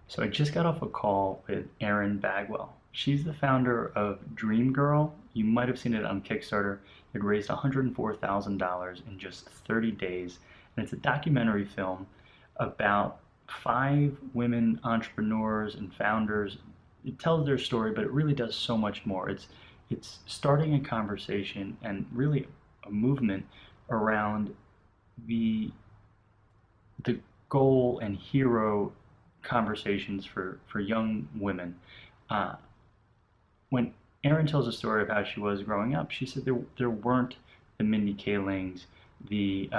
So I just got off a call with Erin Bagwell. She's the founder of Dream Girl. You might have seen it on Kickstarter. It raised $104,000 in just 30 days. And it's a documentary film about five women entrepreneurs and founders. It tells their story, but it really does so much more. It's starting a conversation and really a movement around the the goal and hero conversations for young women. Uh, when Erin tells a story of how she was growing up, she said there weren't the Mindy Kalings, the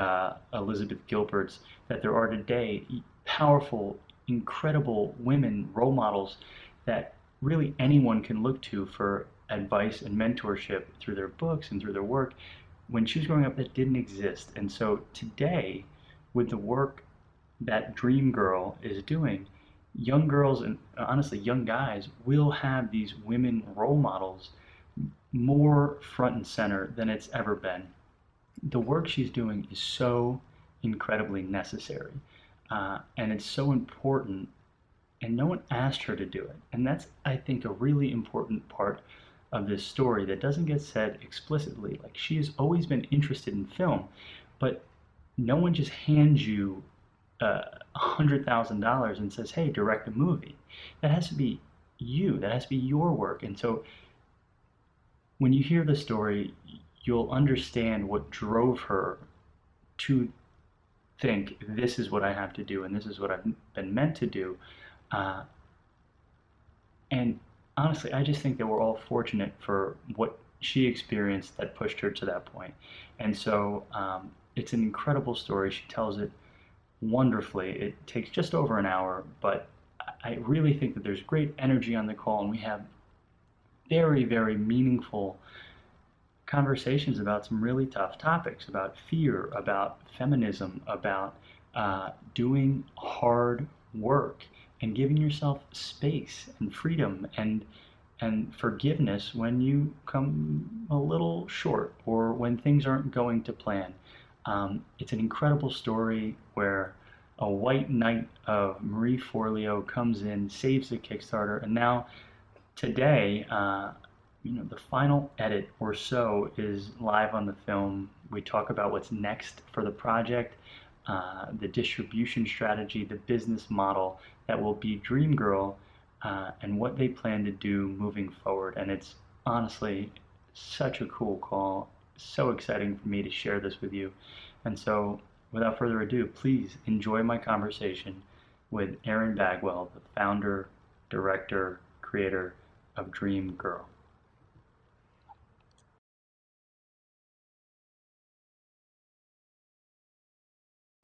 Elizabeth Gilberts that there are today. Powerful, incredible women, role models that really anyone can look to for advice and mentorship through their books and through their work. When she was growing up, that didn't exist. And so today, with the work that Dream Girl is doing, young girls and honestly young guys will have these women role models more front and center than it's ever been. The work she's doing is so incredibly necessary, and it's so important, and no one asked her to do it. And that's, I think, a really important part of this story that doesn't get said explicitly. Like, she has always been interested in film, but no one just hands you $100,000 and says, "Hey, direct a movie." That has to be you. That has to be your work. And so, when you hear the story, you'll understand what drove her to think, "This is what I have to do, and this is what I've been meant to do." Uh, and honestly, I just think that we're all fortunate for what she experienced that pushed her to that point. And so, it's an incredible story. She tells it wonderfully. It takes just over an hour, but I really think that there's great energy on the call, and we have very, very meaningful conversations about some really tough topics, about fear, about feminism, about doing hard work and giving yourself space and freedom and forgiveness when you come a little short or when things aren't going to plan. It's an incredible story where a white knight of Marie Forleo comes in, saves the Kickstarter, and now today, the final edit or so is live on the film. We talk about what's next for the project, the distribution strategy, the business model that will be Dream Girl, and what they plan to do moving forward. And it's honestly such a cool call. So exciting for me to share this with you. And so, without further ado, please enjoy my conversation with Erin Bagwell, the founder, director, creator of Dream Girl.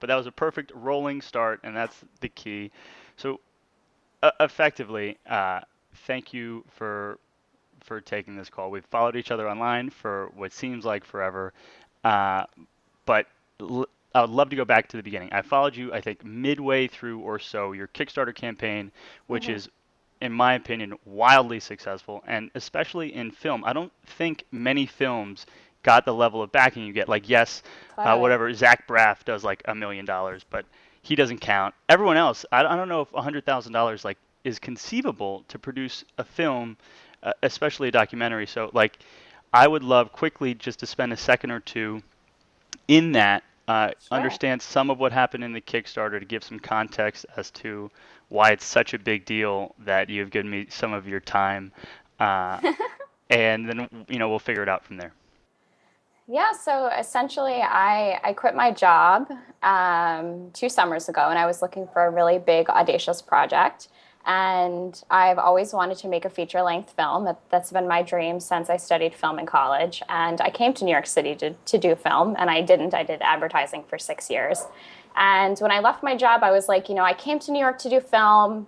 But that was a perfect rolling start, and that's the key. So, effectively, thank you for taking this call. We've followed each other online for what seems like forever, uh, but I would love to go back to the beginning. I followed you, I think, midway through or so your Kickstarter campaign, which Hmm. is, in my opinion, wildly successful, and especially in film. I don't think many films got the level of backing you get. Like, yes, Totally. whatever, Zach Braff does like $1 million, but he doesn't count. Everyone else, I don't know if $100,000 like is conceivable to produce a film, especially a documentary. So, like, I would love quickly just to spend a second or two in that, Sure. understand some of what happened in the Kickstarter to give some context as to why it's such a big deal that you've given me some of your time, uh, and then we'll figure it out from there. Yeah, so essentially, I quit my job 2 summers ago, and I was looking for a really big, audacious project. And I've always wanted to make a feature-length film. That's been my dream since I studied film in college. And I came to New York City to do film, and I didn't. I did advertising for 6 years. And when I left my job, I was like, I came to New York to do film.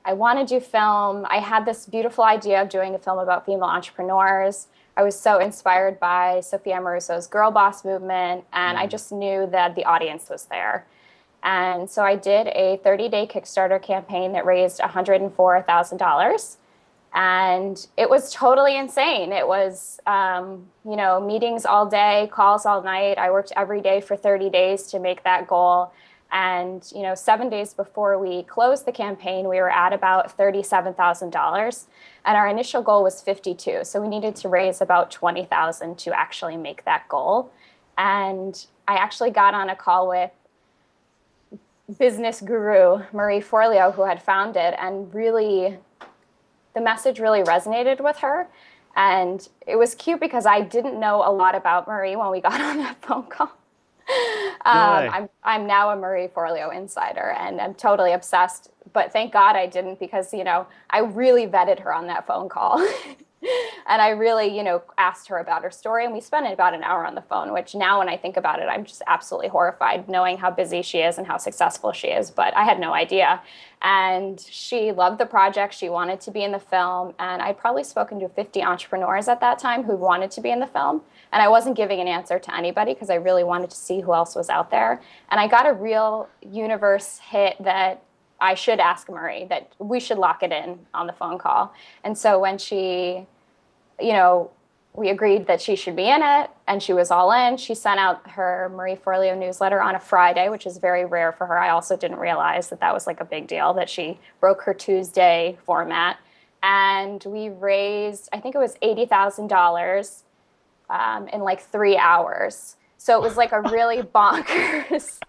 I want to do film. I had this beautiful idea of doing a film about female entrepreneurs. I was so inspired by Sophia Amoruso's girl boss movement, and I Mm. just knew that the audience was there. And so I did a 30-day Kickstarter campaign that raised $104,000. And it was totally insane. It was, meetings all day, calls all night. I worked every day for 30 days to make that goal. And, 7 days before we closed the campaign, we were at about $37,000. And our initial goal was 52. So we needed to raise about 20,000 to actually make that goal. And I actually got on a call with business guru Marie Forleo, who had founded, and really, the message really resonated with her. And it was cute because I didn't know a lot about Marie when we got on that phone call. I'm now a Marie Forleo insider, and I'm totally obsessed. But thank God I didn't, because I really vetted her on that phone call, and I really asked her about her story, and we spent about an hour on the phone. Which now, when I think about it, I'm just absolutely horrified, knowing how busy she is and how successful she is. But I had no idea, and she loved the project. She wanted to be in the film, and I'd probably spoken to 50 entrepreneurs at that time who wanted to be in the film. And I wasn't giving an answer to anybody because I really wanted to see who else was out there. And I got a real universe hit that I should ask Marie, that we should lock it in on the phone call. And so when she, we agreed that she should be in it, and she was all in, she sent out her Marie Forleo newsletter on a Friday, which is very rare for her. I also didn't realize that was like a big deal, that she broke her Tuesday format. And we raised, I think it was $80,000 in like 3 hours. So it was like a really bonkers.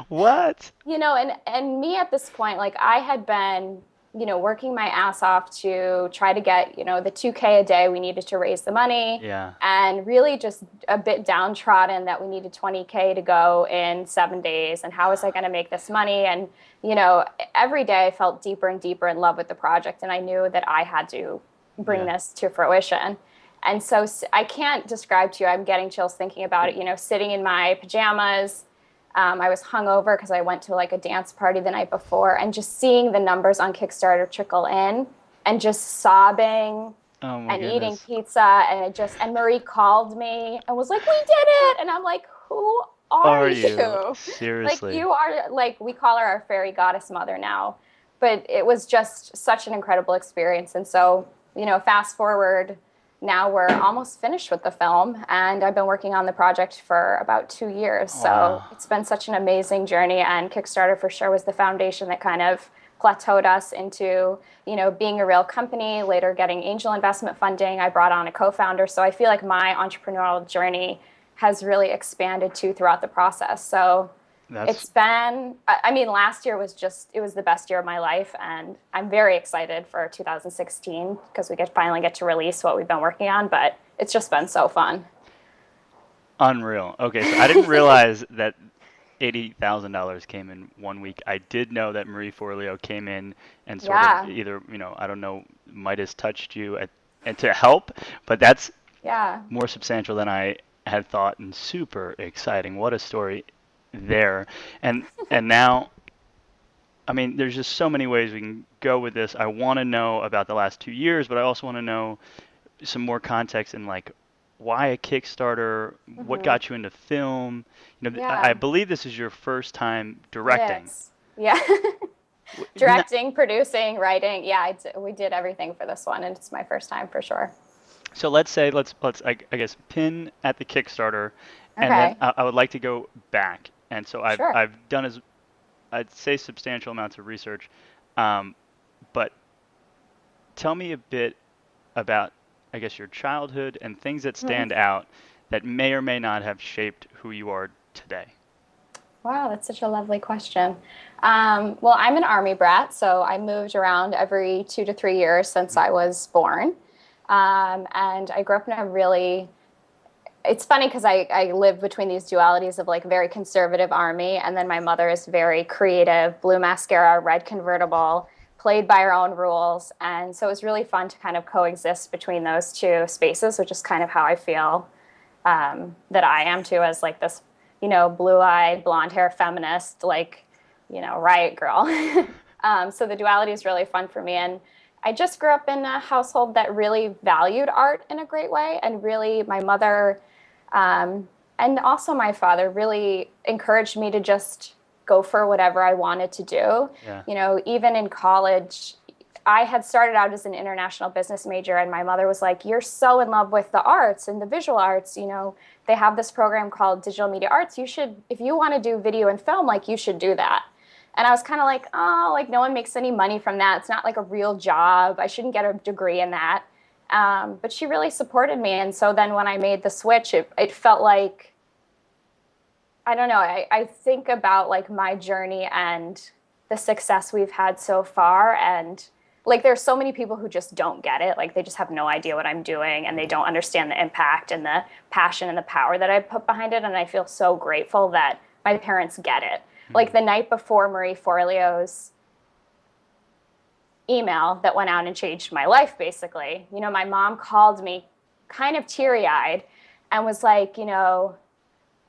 What? And me at this point, like, I had been, working my ass off to try to get, the $2K a day we needed to raise the money. Yeah. And really just a bit downtrodden that we needed $20K to go in 7 days. And how was I going to make this money? And, every day I felt deeper and deeper in love with the project. And I knew that I had to bring this to fruition. And so I can't describe to you, I'm getting chills thinking about it, sitting in my pajamas. I was hungover because I went to like a dance party the night before, and just seeing the numbers on Kickstarter trickle in, and just sobbing and eating pizza. And Marie called me and was like, "We did it." And I'm like, "Who are you? Seriously. Like, you are, like, we call her our fairy goddess mother now." But it was just such an incredible experience. And so, fast forward, now we're almost finished with the film, and I've been working on the project for about 2 years. So it's been such an amazing journey, and Kickstarter for sure was the foundation that kind of plateaued us into, being a real company, later getting angel investment funding. I brought on a co-founder. So I feel like my entrepreneurial journey has really expanded too throughout the process. So it's been, last year was it was the best year of my life, and I'm very excited for 2016 because we finally get to release what we've been working on, but it's just been so fun. Unreal. Okay, so I didn't realize that $80,000 came in 1 week. I did know that Marie Forleo came in and sort of either, I don't know, Midas touched you and to help, but that's more substantial than I had thought, and super exciting. What a story there. And now, there's just so many ways we can go with this. I want to know about the last 2 years, but I also want to know some more context in, like, why a Kickstarter, what got you into film. I believe this is your first time directing. Yes. Yeah. Directing, producing, writing. Yeah, we did everything for this one, and it's my first time for sure. So let's I guess pin at the Kickstarter, and then I would like to go back. And so I've done, I'd say, substantial amounts of research, but tell me a bit about, I guess, your childhood and things that stand out that may or may not have shaped who you are today. Wow, that's such a lovely question. Well, I'm an Army brat, so I moved around every 2 to 3 years since I was born. And I grew up in a really, it's funny because I live between these dualities of, like, very conservative Army, and then my mother is very creative, blue mascara, red convertible, played by her own rules. And so it was really fun to kind of coexist between those two spaces, which is kind of how I feel that I am too, as like this, blue-eyed, blonde hair feminist, like, riot girl. So the duality is really fun for me. And I just grew up in a household that really valued art in a great way. And really, my mother and also my father really encouraged me to just go for whatever I wanted to do. Yeah. Even in college, I had started out as an international business major, and my mother was like, "You're so in love with the arts and the visual arts. You know, they have this program called Digital Media Arts. You should, if you want to do video and film, like you should do that." And I was kind of like, "Oh, like no one makes any money from that. It's not like a real job. I shouldn't get a degree in that." But she really supported me, and so then when I made the switch, it felt like, I don't know. I think about like my journey and the success we've had so far, and like there's so many people who just don't get it. Like they just have no idea what I'm doing, and they don't understand the impact and the passion and the power that I put behind it. And I feel so grateful that my parents get it. Like the night before Marie Forleo's email that went out and changed my life, basically, you know, my mom called me kind of teary-eyed and was like, you know,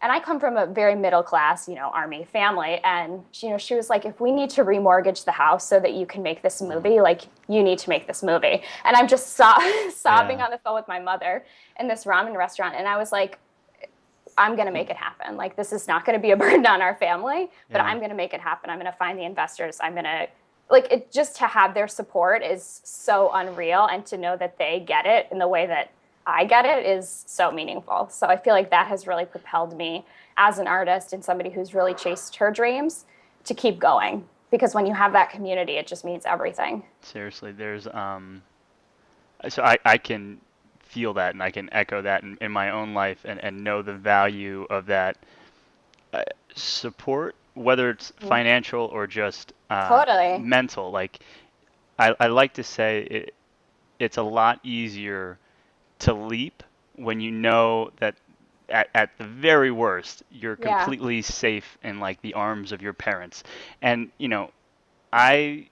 and I come from a very middle class, you know, Army family. And, you know, she was like, if we need to remortgage the house so that you can make this movie, like, you need to make this movie. And I'm just sobbing on the phone with my mother in this ramen restaurant. And I was like, I'm going to make it happen. Like, this is not going to be a burden on our family, but I'm going to make it happen. I'm going to find the investors. I'm going to, like, it just to have their support is so unreal. And to know that they get it in the way that I get it is so meaningful. So I feel like that has really propelled me as an artist and somebody who's really chased her dreams to keep going. Because when you have that community, it just means everything. Seriously, there's so I can feel that and I can echo that in my own life and know the value of that support, whether it's financial or just Totally. mental. Like I like to say it's a lot easier to leap when you know that at the very worst you're completely safe in like the arms of your parents. And you know, I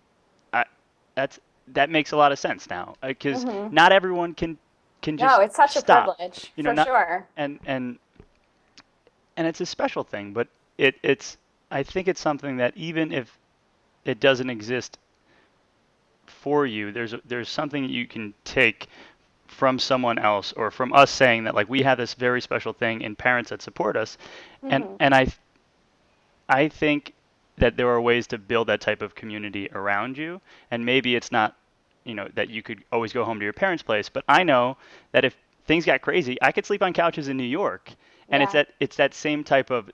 that makes a lot of sense now because not everyone can just no, it's such stop. a privilege, You know, for sure. And it's a special thing, but it's I think it's something that even if it doesn't exist for you, there's something that you can take from someone else or from us saying that like we have this very special thing in parents that support us. And I think that there are ways to build that type of community around you, and maybe it's not, you know, that you could always go home to your parents' place, but I know that if things got crazy, I could sleep on couches in New York. And it's that same type of,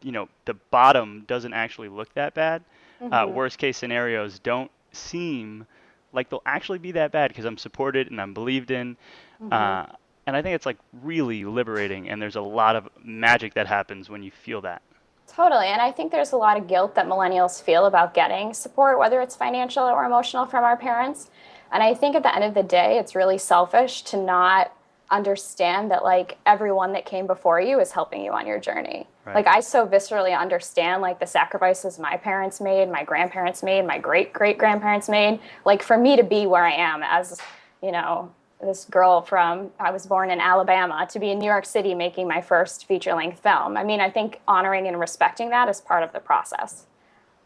you know, the bottom doesn't actually look that bad. Worst case scenarios don't seem like they'll actually be that bad because I'm supported and I'm believed in. And I think it's like really liberating, and there's a lot of magic that happens when you feel that. Totally. And I think there's a lot of guilt that millennials feel about getting support, whether it's financial or emotional, from our parents. And I think at the end of the day, it's really selfish to not understand that like everyone that came before you is helping you on your journey. Right. Like I so viscerally understand like the sacrifices my parents made, my grandparents made, my great-great-grandparents made, like for me to be where I am as, you know, this girl from, I was born in Alabama, to be in New York City making my first feature-length film. I mean, I think honoring and respecting that is part of the process.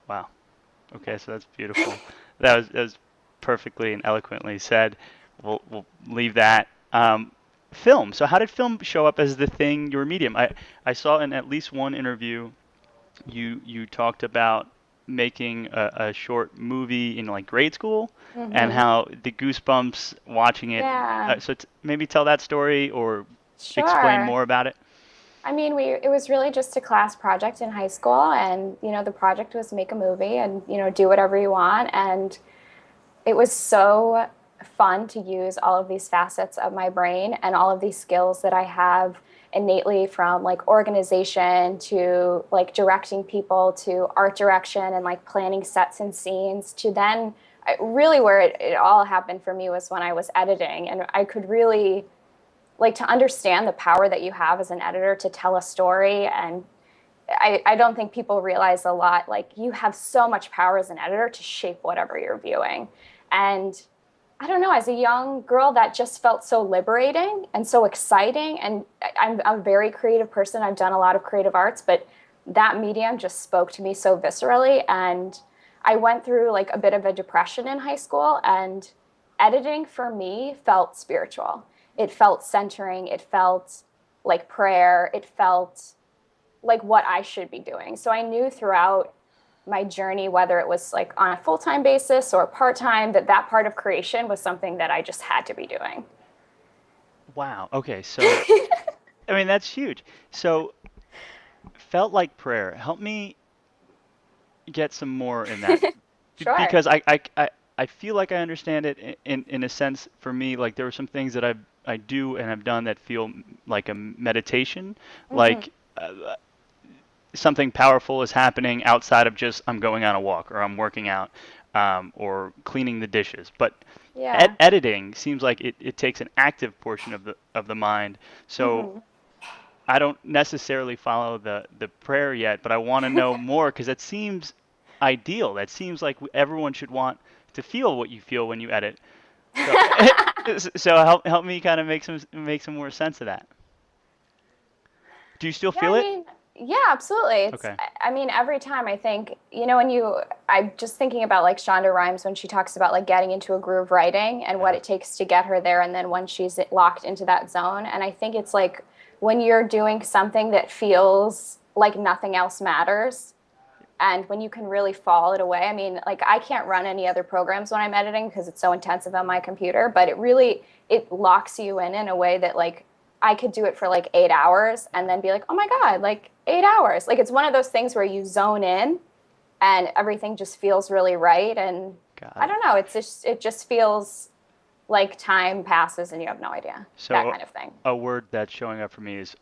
Wow. Okay, so that's beautiful. That was perfectly and eloquently said. We'll leave that. Film. So how did film show up as the thing, your medium? I saw in at least one interview you talked about making a short movie in like grade school and how the goosebumps watching it. So maybe tell that story or explain more about it. I mean, it was really just a class project in high school, and you know the project was make a movie and you know do whatever you want, and it was so fun to use all of these facets of my brain and all of these skills that I have innately, from like organization to like directing people to art direction and like planning sets and scenes, to then really where it all happened for me was when I was editing, and I could really like to understand the power that you have as an editor to tell a story. And I don't think people realize a lot, like you have so much power as an editor to shape whatever you're viewing. And I don't know, as a young girl, that just felt so liberating and so exciting. And I'm a very creative person. I've done a lot of creative arts, but that medium just spoke to me so viscerally. And I went through like a bit of a depression in high school, and editing for me felt spiritual. It felt centering. It felt like prayer. It felt like what I should be doing. So I knew throughout my journey, whether it was like on a full-time basis or part-time, that part of creation was something that I just had to be doing. Wow. Okay. So, I mean, that's huge. So, felt like prayer. Help me get some more in that. Sure. Because I feel like I understand it in a sense. For me, like there are some things that I do and have done that feel like a meditation, Hmm. like something powerful is happening outside of just I'm going on a walk or I'm working out, or cleaning the dishes. But Yeah. editing seems like it takes an active portion of the mind. So Hmm. I don't necessarily follow the prayer yet, but I want to know more because it seems ideal. That seems like everyone should want to feel what you feel when you edit. So so help me kind of make some more sense of that. Do you still Yeah, feel I it? mean, yeah, absolutely. Okay. I mean, every time I think, I'm just thinking about like Shonda Rhimes when she talks about like getting into a groove writing and what Yeah. it takes to get her there. And then when she's locked into that zone. And I think it's like when you're doing something that feels like nothing else matters and when you can really fall it away. I mean, like I can't run any other programs when I'm editing because it's so intensive on my computer, but it locks you in a way that like I could do it for like 8 hours and then be like, oh my God, like 8 hours. Like it's one of those things where you zone in and everything just feels really right. And Got I it. don't know, it just feels like time passes and you have no idea. That So kind of thing. a word that's showing up for me is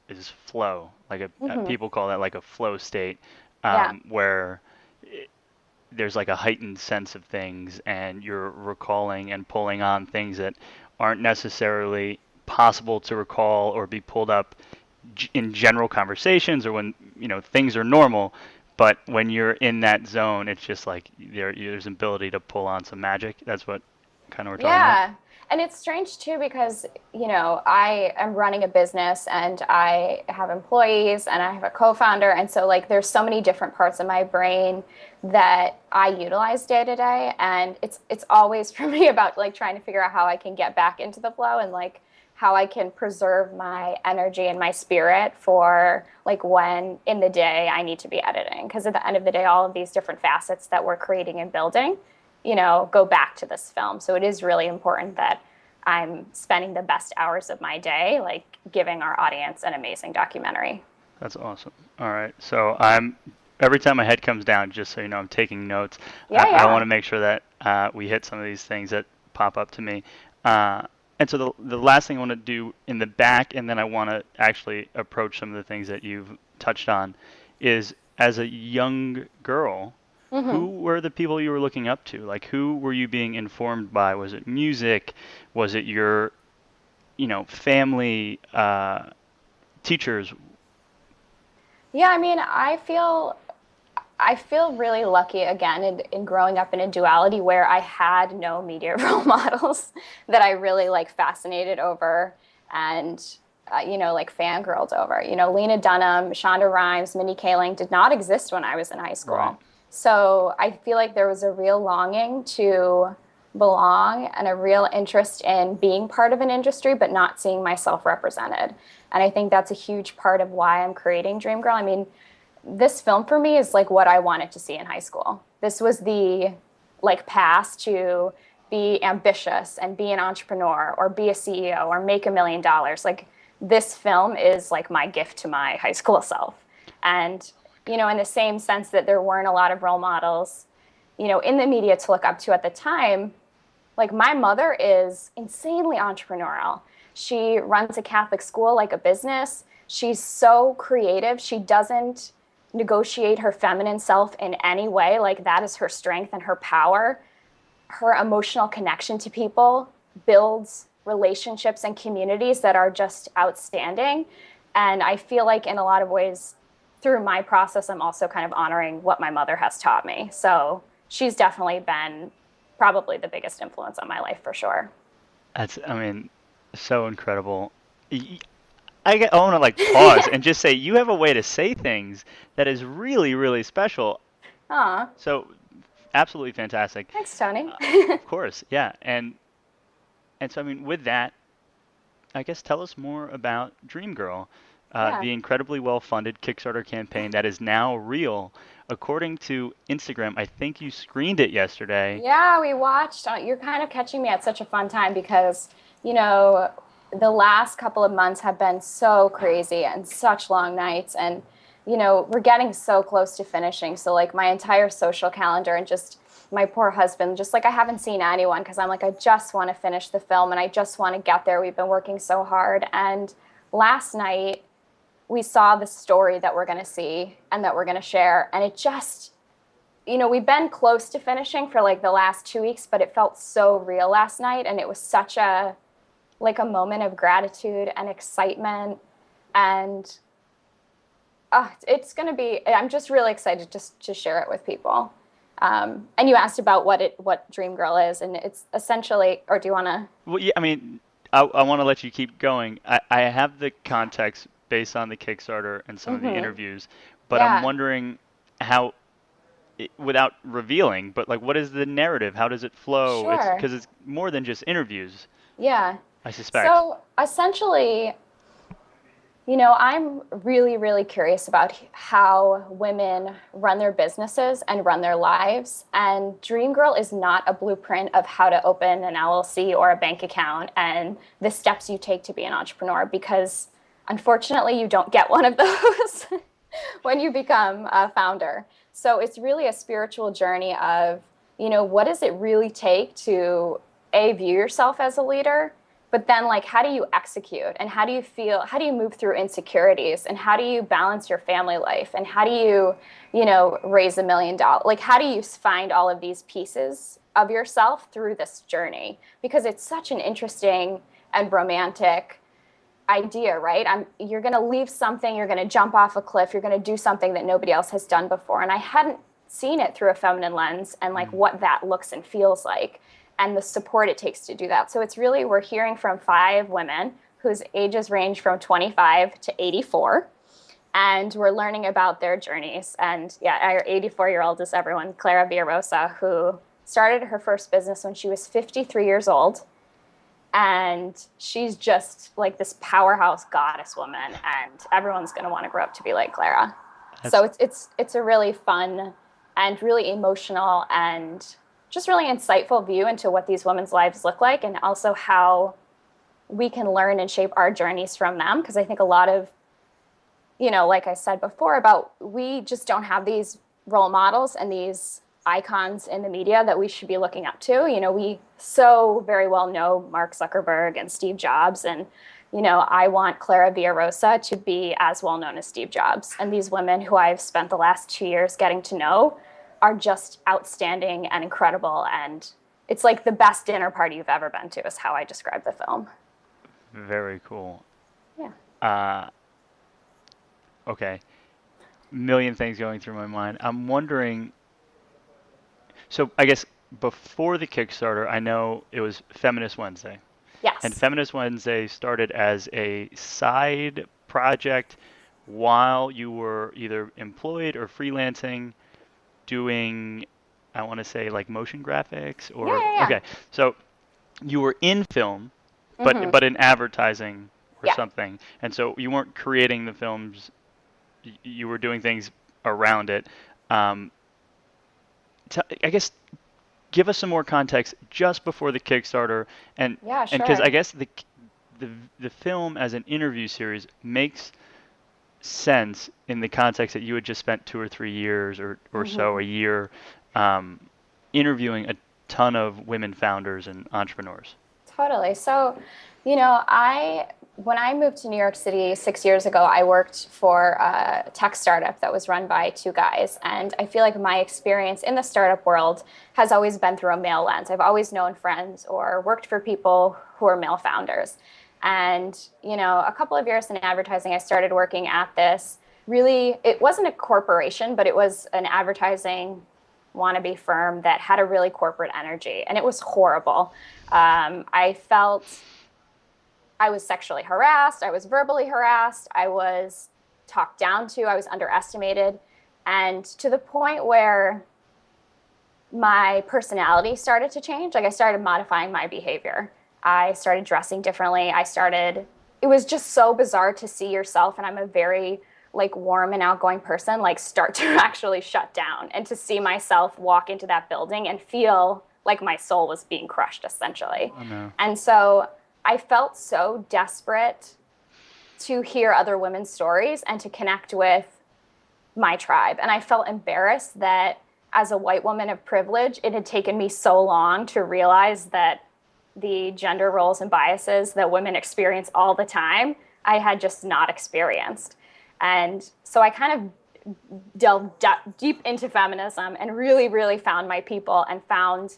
flow. Like Hmm. people call that like a flow state, Yeah. where there's like a heightened sense of things and you're recalling and pulling on things that aren't necessarily possible to recall or be pulled up in general conversations or when things are normal, but when you're in that zone it's just like there's an ability to pull on some magic. That's what kind of we're talking about. Yeah. And it's strange too because, I am running a business and I have employees and I have a co-founder. And so like there's so many different parts of my brain that I utilize day to day. And it's always for me about like trying to figure out how I can get back into the flow and like how I can preserve my energy and my spirit for like when in the day I need to be editing. Because at the end of the day, all of these different facets that we're creating and building go back to this film. So it is really important that I'm spending the best hours of my day, like giving our audience an amazing documentary. That's awesome. All right. So I'm every time my head comes down, just so you know, I'm taking notes. Yeah, I want yeah. to make sure that we hit some of these things that pop up to me. Uh, and so the last thing I want to do in the back, and then I want to actually approach some of the things that you've touched on, is as a young girl, who Hmm. were the people you were looking up to? Like, who were you being informed by? Was it music? Was it your, family, teachers? Yeah, I mean, I feel really lucky again in growing up in a duality where I had no media role models that I really like fascinated over and like fangirled over. Lena Dunham, Shonda Rhimes, Minnie Kaling did not exist when I was in high Right. school. So I feel like there was a real longing to belong and a real interest in being part of an industry, but not seeing myself represented. And I think that's a huge part of why I'm creating Dream Girl. I mean, this film for me is like what I wanted to see in high school. This was the like path to be ambitious and be an entrepreneur or be a CEO or make $1 million. Like this film is like my gift to my high school self. And in the same sense that there weren't a lot of role models, in the media to look up to at the time, like my mother is insanely entrepreneurial. She runs a Catholic school like a business. She's so creative. She doesn't negotiate her feminine self in any way. Like that is her strength and her power. Her emotional connection to people builds relationships and communities that are just outstanding. And I feel like in a lot of ways, through my process, I'm also kind of honoring what my mother has taught me. So she's definitely been probably the biggest influence on my life for sure. I mean, so incredible. I want to like pause and just say you have a way to say things that is really, really special. Aw, So absolutely fantastic. thanks, Tony. Of course, yeah. And so I mean, with that, I guess tell us more about Dream Girl. Yeah. the incredibly well-funded Kickstarter campaign that is now real. According to Instagram, I think you screened it yesterday. Yeah, we watched. You're kind of catching me at such a fun time because, you know, the last couple of months have been so crazy and such long nights. And, we're getting so close to finishing. So, like, my entire social calendar and just my poor husband, just like I haven't seen anyone because I'm like, I just want to finish the film and I just want to get there. We've been working so hard. And last night, we saw the story that we're going to see and that we're going to share. And it just, we've been close to finishing for like the last 2 weeks, but it felt so real last night. And it was such a moment of gratitude and excitement. And it's going to be, I'm just really excited just to share it with people. And you asked about what Dream Girl is, and it's essentially, or do you want to? Well, yeah, I mean, I want to let you keep going. I have the context based on the Kickstarter and some of the interviews, but I'm Yeah, wondering how, without revealing, but like, what is the narrative? How does it flow? It's sure. because it's more than just interviews, Yeah. I suspect. So essentially, I'm really, really curious about how women run their businesses and run their lives. And Dream Girl is not a blueprint of how to open an LLC or a bank account and the steps you take to be an entrepreneur, because unfortunately, you don't get one of those when you become a founder. So it's really a spiritual journey of, what does it really take to view yourself as a leader, but then like how do you execute and how do you feel, how do you move through insecurities and how do you balance your family life and how do you raise $1 million, like how do you find all of these pieces of yourself through this journey, because it's such an interesting and romantic idea, right? You're going to leave something, you're going to jump off a cliff, you're going to do something that nobody else has done before, and I hadn't seen it through a feminine lens and like what that looks and feels like and the support it takes to do that. So it's really, we're hearing from 5 women whose ages range from 25 to 84, and we're learning about their journeys. And yeah, our 84-year-old is everyone, Clara Villarosa, who started her first business when she was 53 years old, and she's just like this powerhouse goddess woman, and everyone's going to want to grow up to be like Clara. That's So it's a really fun and really emotional and just really insightful view into what these women's lives look like, and also how we can learn and shape our journeys from them. Because I think a lot of, like I said before, about we just don't have these role models and these icons in the media that we should be looking up to. We so very well know Mark Zuckerberg and Steve Jobs, and I want Clara Villarosa to be as well known as Steve Jobs. And these women who I've spent the last 2 years getting to know are just outstanding and incredible. And it's like the best dinner party you've ever been to is how I describe the film. very cool. Yeah. Okay. Million things going through my mind. I'm wondering, so I guess before the Kickstarter, I know it was Feminist Wednesday. And Yes. Feminist Wednesday started as a side project while you were either employed or freelancing doing, I want to say, like motion graphics Yeah, or, yeah, okay. So you were in film, yeah. but in advertising or Yeah. something. And so you weren't creating the films, you were doing things around it. Um, I guess give us some more context just before the Kickstarter, and Yeah, because I sure. guess the film as an interview series makes sense in the context that you had just spent 2 or 3 years or so a year um, interviewing a ton of women founders and entrepreneurs. Totally. So, I when I moved to New York City 6 years ago, I worked for a tech startup that was run by 2 guys. And I feel like my experience in the startup world has always been through a male lens. I've always known friends or worked for people who are male founders. And, a couple of years in advertising, I started working at this really, it wasn't a corporation, but it was an advertising wannabe firm that had a really corporate energy. And it was horrible. I felt I was sexually harassed. I was verbally harassed. I was talked down to. I was underestimated. And to the point where my personality started to change. Like I started modifying my behavior. I started dressing differently. I started it was just so bizarre to see yourself, and I'm a very like warm and outgoing person, like start to actually shut down, and to see myself walk into that building and feel like my soul was being crushed essentially. Oh no. And so I felt so desperate to hear other women's stories and to connect with my tribe. And I felt embarrassed that as a white woman of privilege, it had taken me so long to realize that the gender roles and biases that women experience all the time, I had just not experienced. And so I kind of delved deep into feminism and really, really found my people and found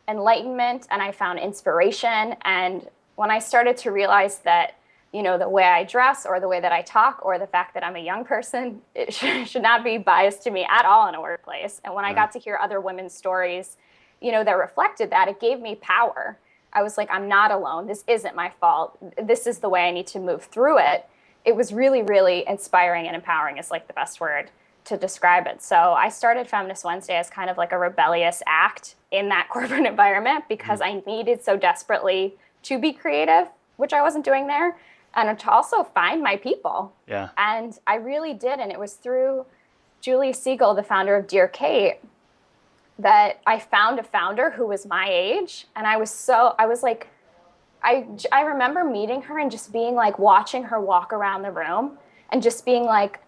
enlightenment, and I found inspiration. And when I started to realize that, you know, the way I dress or the way that I talk or the fact that I'm a young person, it should not be biased to me at all in a workplace. And when I got to hear other women's stories, you know, that reflected that, it gave me power. I was like, I'm not alone. This isn't my fault. This is the way I need to move through it. It was really, really inspiring, and empowering is like the best word to describe it. So I started Feminist Wednesday as kind of like a rebellious act in that corporate environment, because I needed so desperately to be creative, which I wasn't doing there, and to also find my people. Yeah. And I really did. And it was through Julie Siegel, the founder of Dear Kate, that I found a founder who was my age. And I was like, I remember meeting her and just being like, watching her walk around the room and just being like,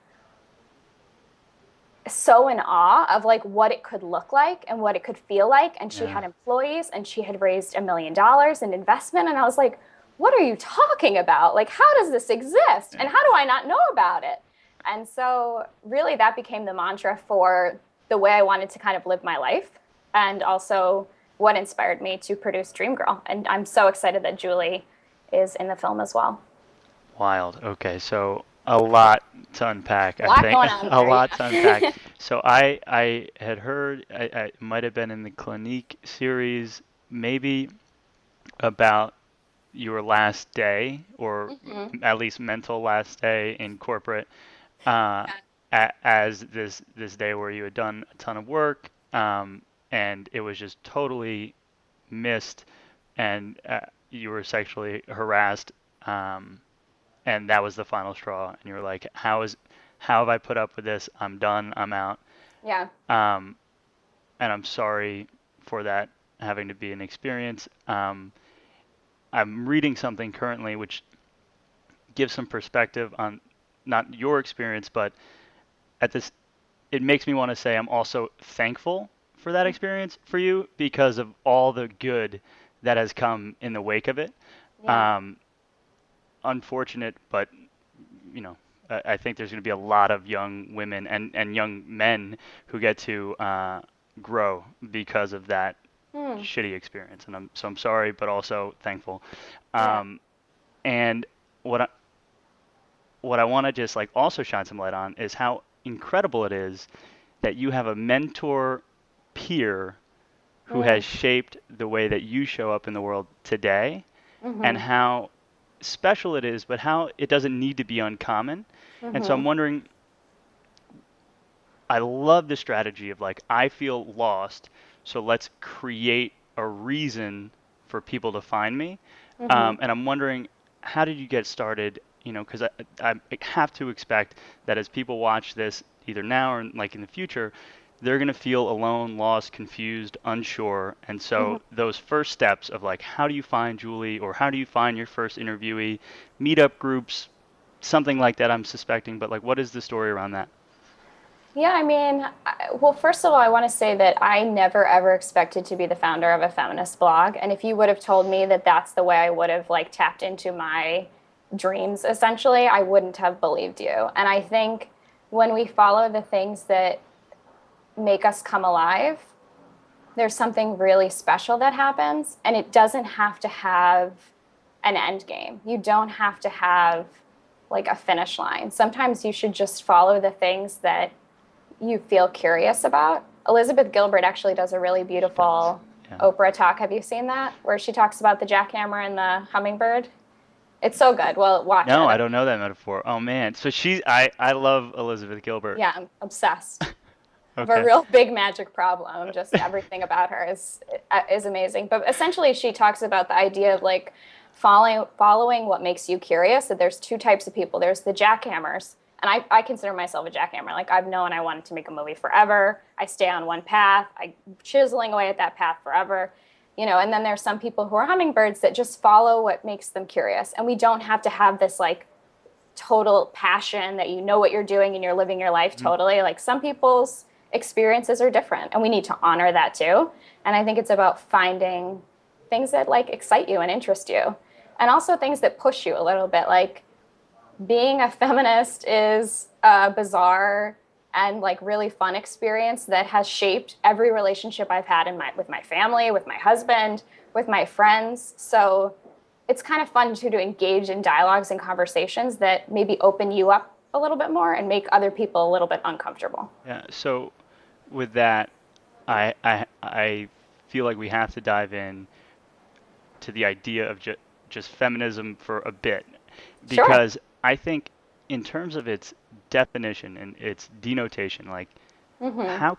so in awe of like what it could look like and what it could feel like. And she had employees, and she had raised $1 million in investment. And I was like, what are you talking about? Like, how does this exist? And how do I not know about it? And so really that became the mantra for the way I wanted to kind of live my life, and also what inspired me to produce Dream Girl. And I'm so excited that Julie is in the film as well. Wild. Okay, so a lot to unpack. A lot I think going on a there, lot yeah. to unpack. So I had heard, I might have been in the Clinique series, maybe about your last day, or at least mental last day in corporate, as this day where you had done a ton of work, and it was just totally missed, and you were sexually harassed, and that was the final straw, and you were like, how have I put up with this? I'm done. I'm out. Yeah. And I'm sorry for that having to be an experience. I'm reading something currently which gives some perspective on not your experience, but it makes me want to say I'm also thankful for that experience for you, because of all the good that has come in the wake of it. Yeah. Unfortunate, but you know, I think there's going to be a lot of young women and young men who get to grow because of that shitty experience. And I'm sorry, but also thankful. And what I want to just like also shine some light on is how incredible it is that you have a mentor peer who has shaped the way that you show up in the world today, and how special it is, but how it doesn't need to be uncommon. And so I'm wondering, I love the strategy of like, I feel lost, so let's create a reason for people to find me. And I'm wondering, how did you get started? You know, because I have to expect that as people watch this, either now or like in the future, they're going to feel alone, lost, confused, unsure. And so those first steps of like, how do you find Julie, or how do you find your first interviewee, meetup groups, something like that, I'm suspecting, but like, what is the story around that? Yeah, I mean, well, first of all, I want to say that I never ever expected to be the founder of a feminist blog. And if you would have told me that that's the way I would have like tapped into my dreams, essentially, I wouldn't have believed you. And I think when we follow the things that make us come alive, there's something really special that happens. And it doesn't have to have an end game. You don't have to have like a finish line. Sometimes you should just follow the things that you feel curious about. Elizabeth Gilbert actually does a really beautiful Oprah talk. Have you seen that? Where she talks about the jackhammer and the hummingbird. It's so good. Well, watch it. No, I don't know that metaphor. Oh man. So I love Elizabeth Gilbert. Yeah, I'm obsessed. I have Okay. a real big magic problem. Just everything about her is amazing. But essentially she talks about the idea of like following what makes you curious. That there's two types of people. There's the jackhammers, and I consider myself a jackhammer. Like, I've known I wanted to make a movie forever. I stay on one path. I'm chiseling away at that path forever. And then there's some people who are hummingbirds that just follow what makes them curious. And we don't have to have this like total passion that you know what you're doing and you're living your life totally. Like, some people's experiences are different, and we need to honor that too. And I think it's about finding things that like excite you and interest you, and also things that push you a little bit. Like, being a feminist is a bizarre and like really fun experience that has shaped every relationship I've had with my family, with my husband, with my friends. So it's kind of fun to engage in dialogues and conversations that maybe open you up a little bit more and make other people a little bit uncomfortable. Yeah. So with that, I feel like we have to dive in to the idea of just feminism for a bit, because Sure. I think in terms of its definition and its denotation, like, Mm-hmm. how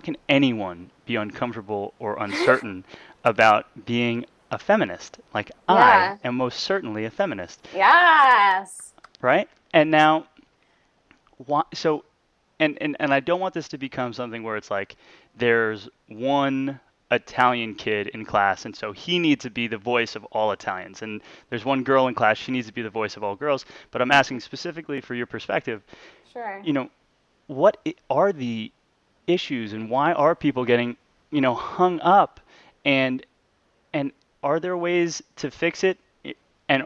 can anyone be uncomfortable or uncertain about being a feminist? Like, I Yeah. am most certainly a feminist, Yes. right? And now, why? So, and I don't want this to become something where it's like there's one Italian kid in class, and so he needs to be the voice of all Italians, and there's one girl in class, she needs to be the voice of all girls. But I'm asking specifically for your perspective. Sure. You know, what are the issues, and why are people getting, hung up, and and are there ways to fix it? And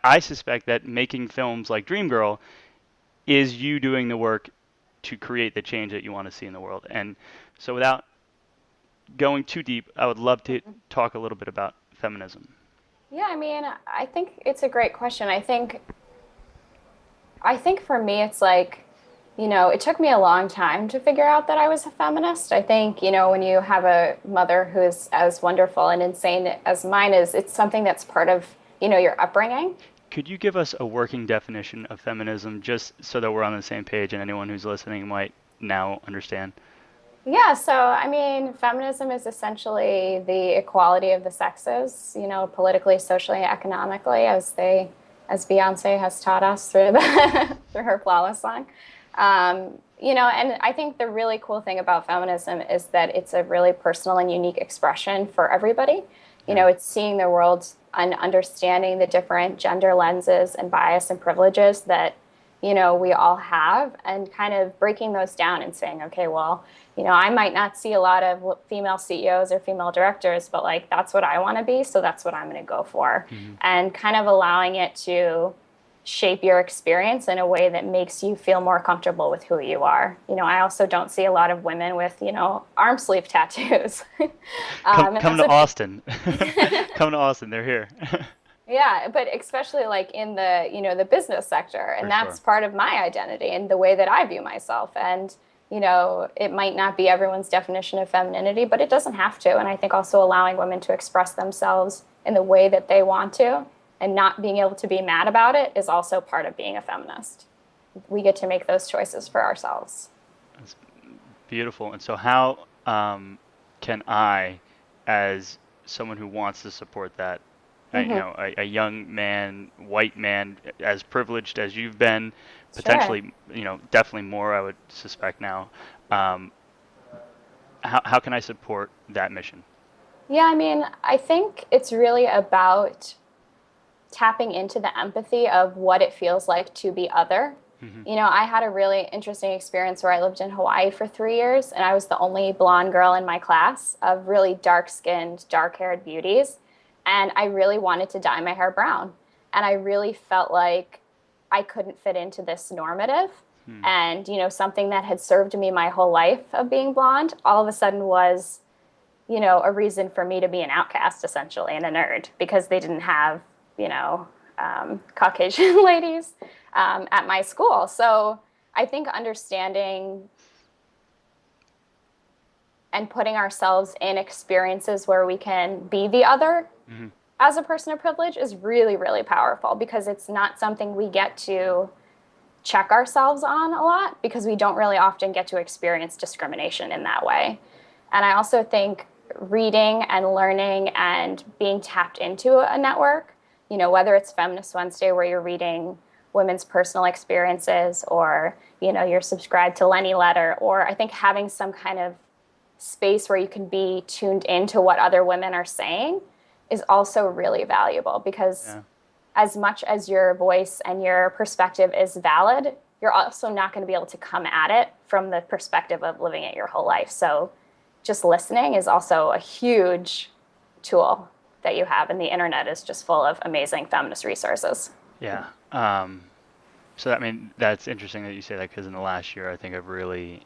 I suspect that making films like Dreamgirl is you doing the work to create the change that you want to see in the world. And so, without going too deep, I would love to talk a little bit about feminism. Yeah, I mean, I think it's a great question. I think for me, it's like, it took me a long time to figure out that I was a feminist. I think, when you have a mother who is as wonderful and insane as mine is, it's something that's part of, your upbringing. Could you give us a working definition of feminism, just so that we're on the same page and anyone who's listening might now understand? Yeah, so I mean, feminism is essentially the equality of the sexes, politically, socially, economically, as Beyonce has taught us through the through her Flawless song. And I think the really cool thing about feminism is that it's a really personal and unique expression for everybody. Yeah. It's seeing the world and understanding the different gender lenses and bias and privileges that we all have, and kind of breaking those down and saying, okay, well, I might not see a lot of female CEOs or female directors, but like, that's what I want to be. So that's what I'm going to go for. Hmm. And kind of allowing it to shape your experience in a way that makes you feel more comfortable with who you are. I also don't see a lot of women with, arm sleeve tattoos. Come, And come that's to Austin. Come to Austin. They're here. Yeah, but especially like in the, the business sector. For And sure. that's part of my identity and the way that I view myself. And, it might not be everyone's definition of femininity, but it doesn't have to. And I think also allowing women to express themselves in the way that they want to and not being able to be mad about it is also part of being a feminist. We get to make those choices for ourselves. That's beautiful. And so, how can I, as someone who wants to support that, Hmm. a young man, white man, as privileged as you've been, Sure. potentially, definitely more, I would suspect now. Um, how can I support that mission? Yeah, I mean, I think it's really about tapping into the empathy of what it feels like to be other. Hmm. I had a really interesting experience where I lived in Hawaii for 3 years, and I was the only blonde girl in my class of really dark skinned, dark haired beauties. And I really wanted to dye my hair brown. And I really felt like I couldn't fit into this normative. Hmm. And, something that had served me my whole life of being blonde all of a sudden was, a reason for me to be an outcast, essentially, and a nerd, because they didn't have, Caucasian ladies at my school. So I think understanding and putting ourselves in experiences where we can be the other Hmm. as a person of privilege is really, really powerful, because it's not something we get to check ourselves on a lot, because we don't really often get to experience discrimination in that way. And I also think reading and learning and being tapped into a network, whether it's Feminist Wednesday where you're reading women's personal experiences, or, you're subscribed to Lenny Letter, or I think having some kind of space where you can be tuned into what other women are saying is also really valuable, because as much as your voice and your perspective is valid, you're also not going to be able to come at it from the perspective of living it your whole life. So just listening is also a huge tool that you have, and the internet is just full of amazing feminist resources. Yeah. So I mean, that's interesting that you say that, because in the last year, I think I've really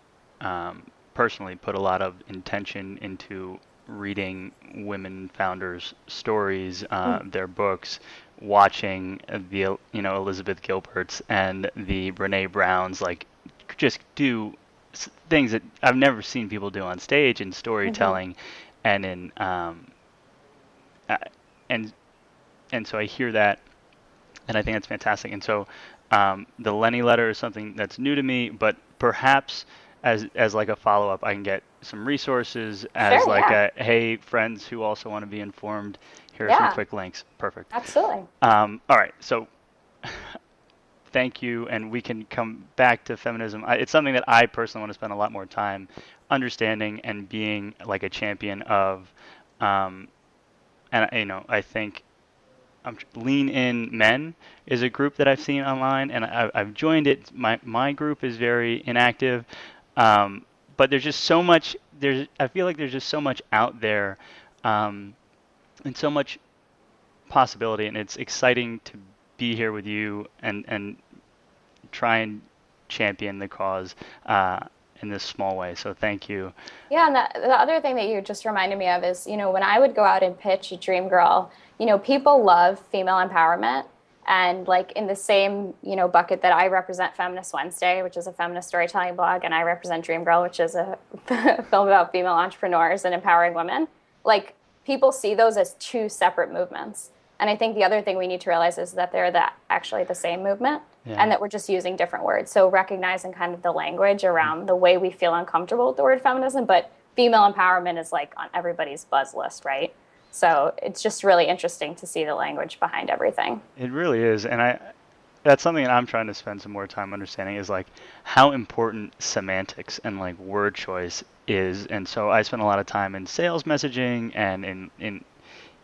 personally put a lot of intention into reading women founders' stories, their books, watching the Elizabeth Gilberts and the Brene Browns, like just do things that I've never seen people do on stage in storytelling, and in and so I hear that, and I think that's fantastic. And so the Lenny Letter is something that's new to me, but perhaps as like a follow-up, I can get some resources as Sure, like yeah. a, hey, friends who also want to be informed, here are some Yeah, quick links. Perfect. absolutely. All right, so thank you, and we can come back to feminism. It's something that I personally want to spend a lot more time understanding and being like a champion of. And I think Lean In Men is a group that I've seen online, and I've joined it. My group is very inactive, but there's just so much. I feel like there's just so much out there, and so much possibility, and it's exciting to be here with you and try and champion the cause in this small way. So thank you. Yeah, and the other thing that you just reminded me of is, when I would go out and pitch a Dream Girl, people love female empowerment. And like in the same, bucket that I represent Feminist Wednesday, which is a feminist storytelling blog, and I represent Dream Girl, which is a film about female entrepreneurs and empowering women, like people see those as two separate movements. And I think the other thing we need to realize is that they're actually the same movement, and Yeah. that we're just using different words. So recognizing kind of the language around the way we feel uncomfortable with the word feminism, but female empowerment is like on everybody's buzz list, right? So it's just really interesting to see the language behind everything. It really is, and that's something that I'm trying to spend some more time understanding, is like how important semantics and like word choice is. And so I spend a lot of time in sales messaging and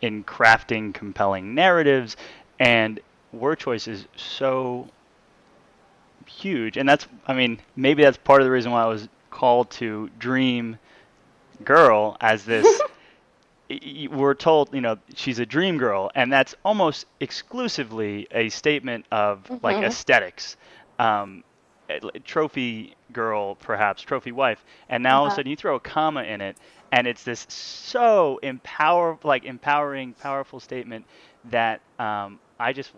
in crafting compelling narratives, and word choice is so huge. And I mean, maybe that's part of the reason why I was called to Dream Girl as this. We're told, she's a dream girl, and that's almost exclusively a statement of like aesthetics. Um, Trophy girl, perhaps trophy wife, and now all of a sudden you throw a comma in it, and it's this so empowering, powerful statement that I just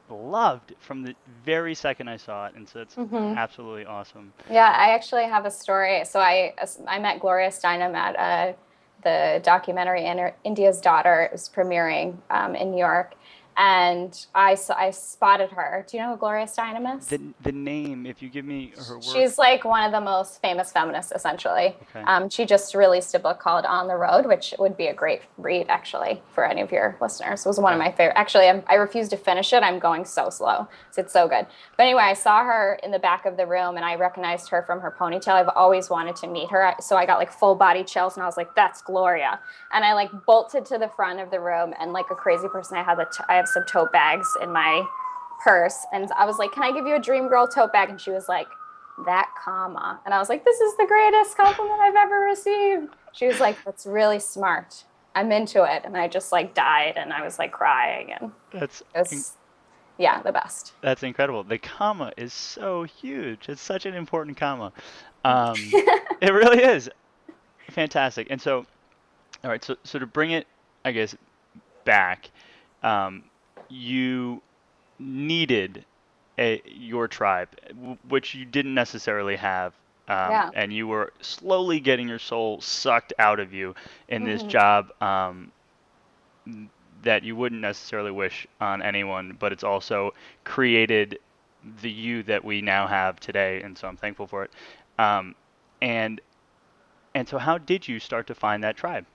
loved from the very second I saw it, and so it's absolutely awesome. Yeah, I actually have a story. So I met Gloria Steinem at the documentary India's Daughter. It was premiering in New York, and I spotted her. Do you know who Gloria Steinem is? The name, if you give me her work. She's like one of the most famous feminists, essentially. Okay. She just released a book called On the Road, which would be a great read, actually, for any of your listeners. It was one of my favorite. Actually, I refuse to finish it. I'm going so slow. It's so good. But anyway, I saw her in the back of the room, and I recognized her from her ponytail. I've always wanted to meet her, so I got like full body chills, and I was like, "That's Gloria." And I like bolted to the front of the room, and like a crazy person, I have some tote bags in my purse, and I was like, "Can I give you a Dream Girl tote bag?" And she was like, "That comma." And I was like, "This is the greatest compliment I've ever received." She was like, "That's really smart. I'm into it." And I just like died, and I was like crying, and That's it was, yeah, the best. That's incredible. The comma is so huge. It's such an important comma. It really is fantastic. And so, all right. So to bring it, I guess, back, you needed your tribe, which you didn't necessarily have, Yeah. and you were slowly getting your soul sucked out of you in this job that you wouldn't necessarily wish on anyone, but it's also created the you that we now have today, and so I'm thankful for it. Um, and and so, how did you start to find that tribe?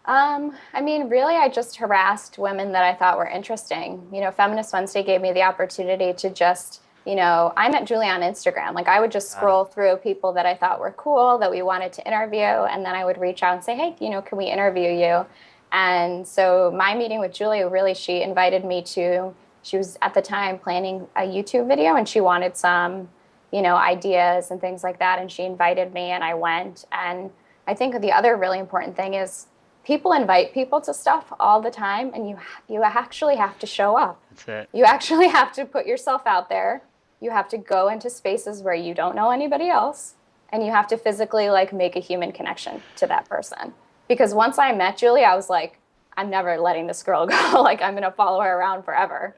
I mean, really, I just harassed women that I thought were interesting. Feminist Wednesday gave me the opportunity to just, I met Julie on Instagram. Like, I would just Got it. scroll through people that I thought were cool, that we wanted to interview, and then I would reach out and say, hey, can we interview you? And so my meeting with Julie, really, she invited me to, she was at the time planning a YouTube video, and she wanted some, ideas and things like that. And she invited me, and I went. And I think the other really important thing is, people invite people to stuff all the time, and you actually have to show up. That's it. You actually have to put yourself out there. You have to go into spaces where you don't know anybody else, and you have to physically like make a human connection to that person. Because once I met Julie, I was like, I'm never letting this girl go. Like, I'm going to follow her around forever.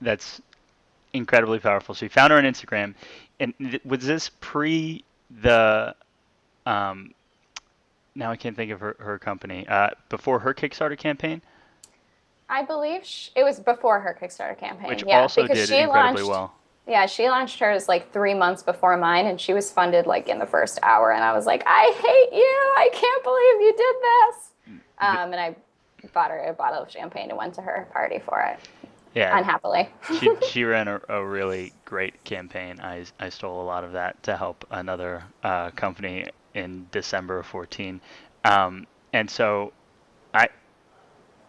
That's incredibly powerful. So you found her on Instagram, and was this pre the now I can't think of her company, before her Kickstarter campaign, I believe it was before her Kickstarter campaign. which Yeah, also because did she incredibly launched. well. Yeah, she launched hers like 3 months before mine, and she was funded like in the first hour. And I was like, I hate you! I can't believe you did this. And I bought her a bottle of champagne and went to her party for it. Yeah, Unhappily. she ran a really great campaign. I stole a lot of that to help another company in December of 14. And so I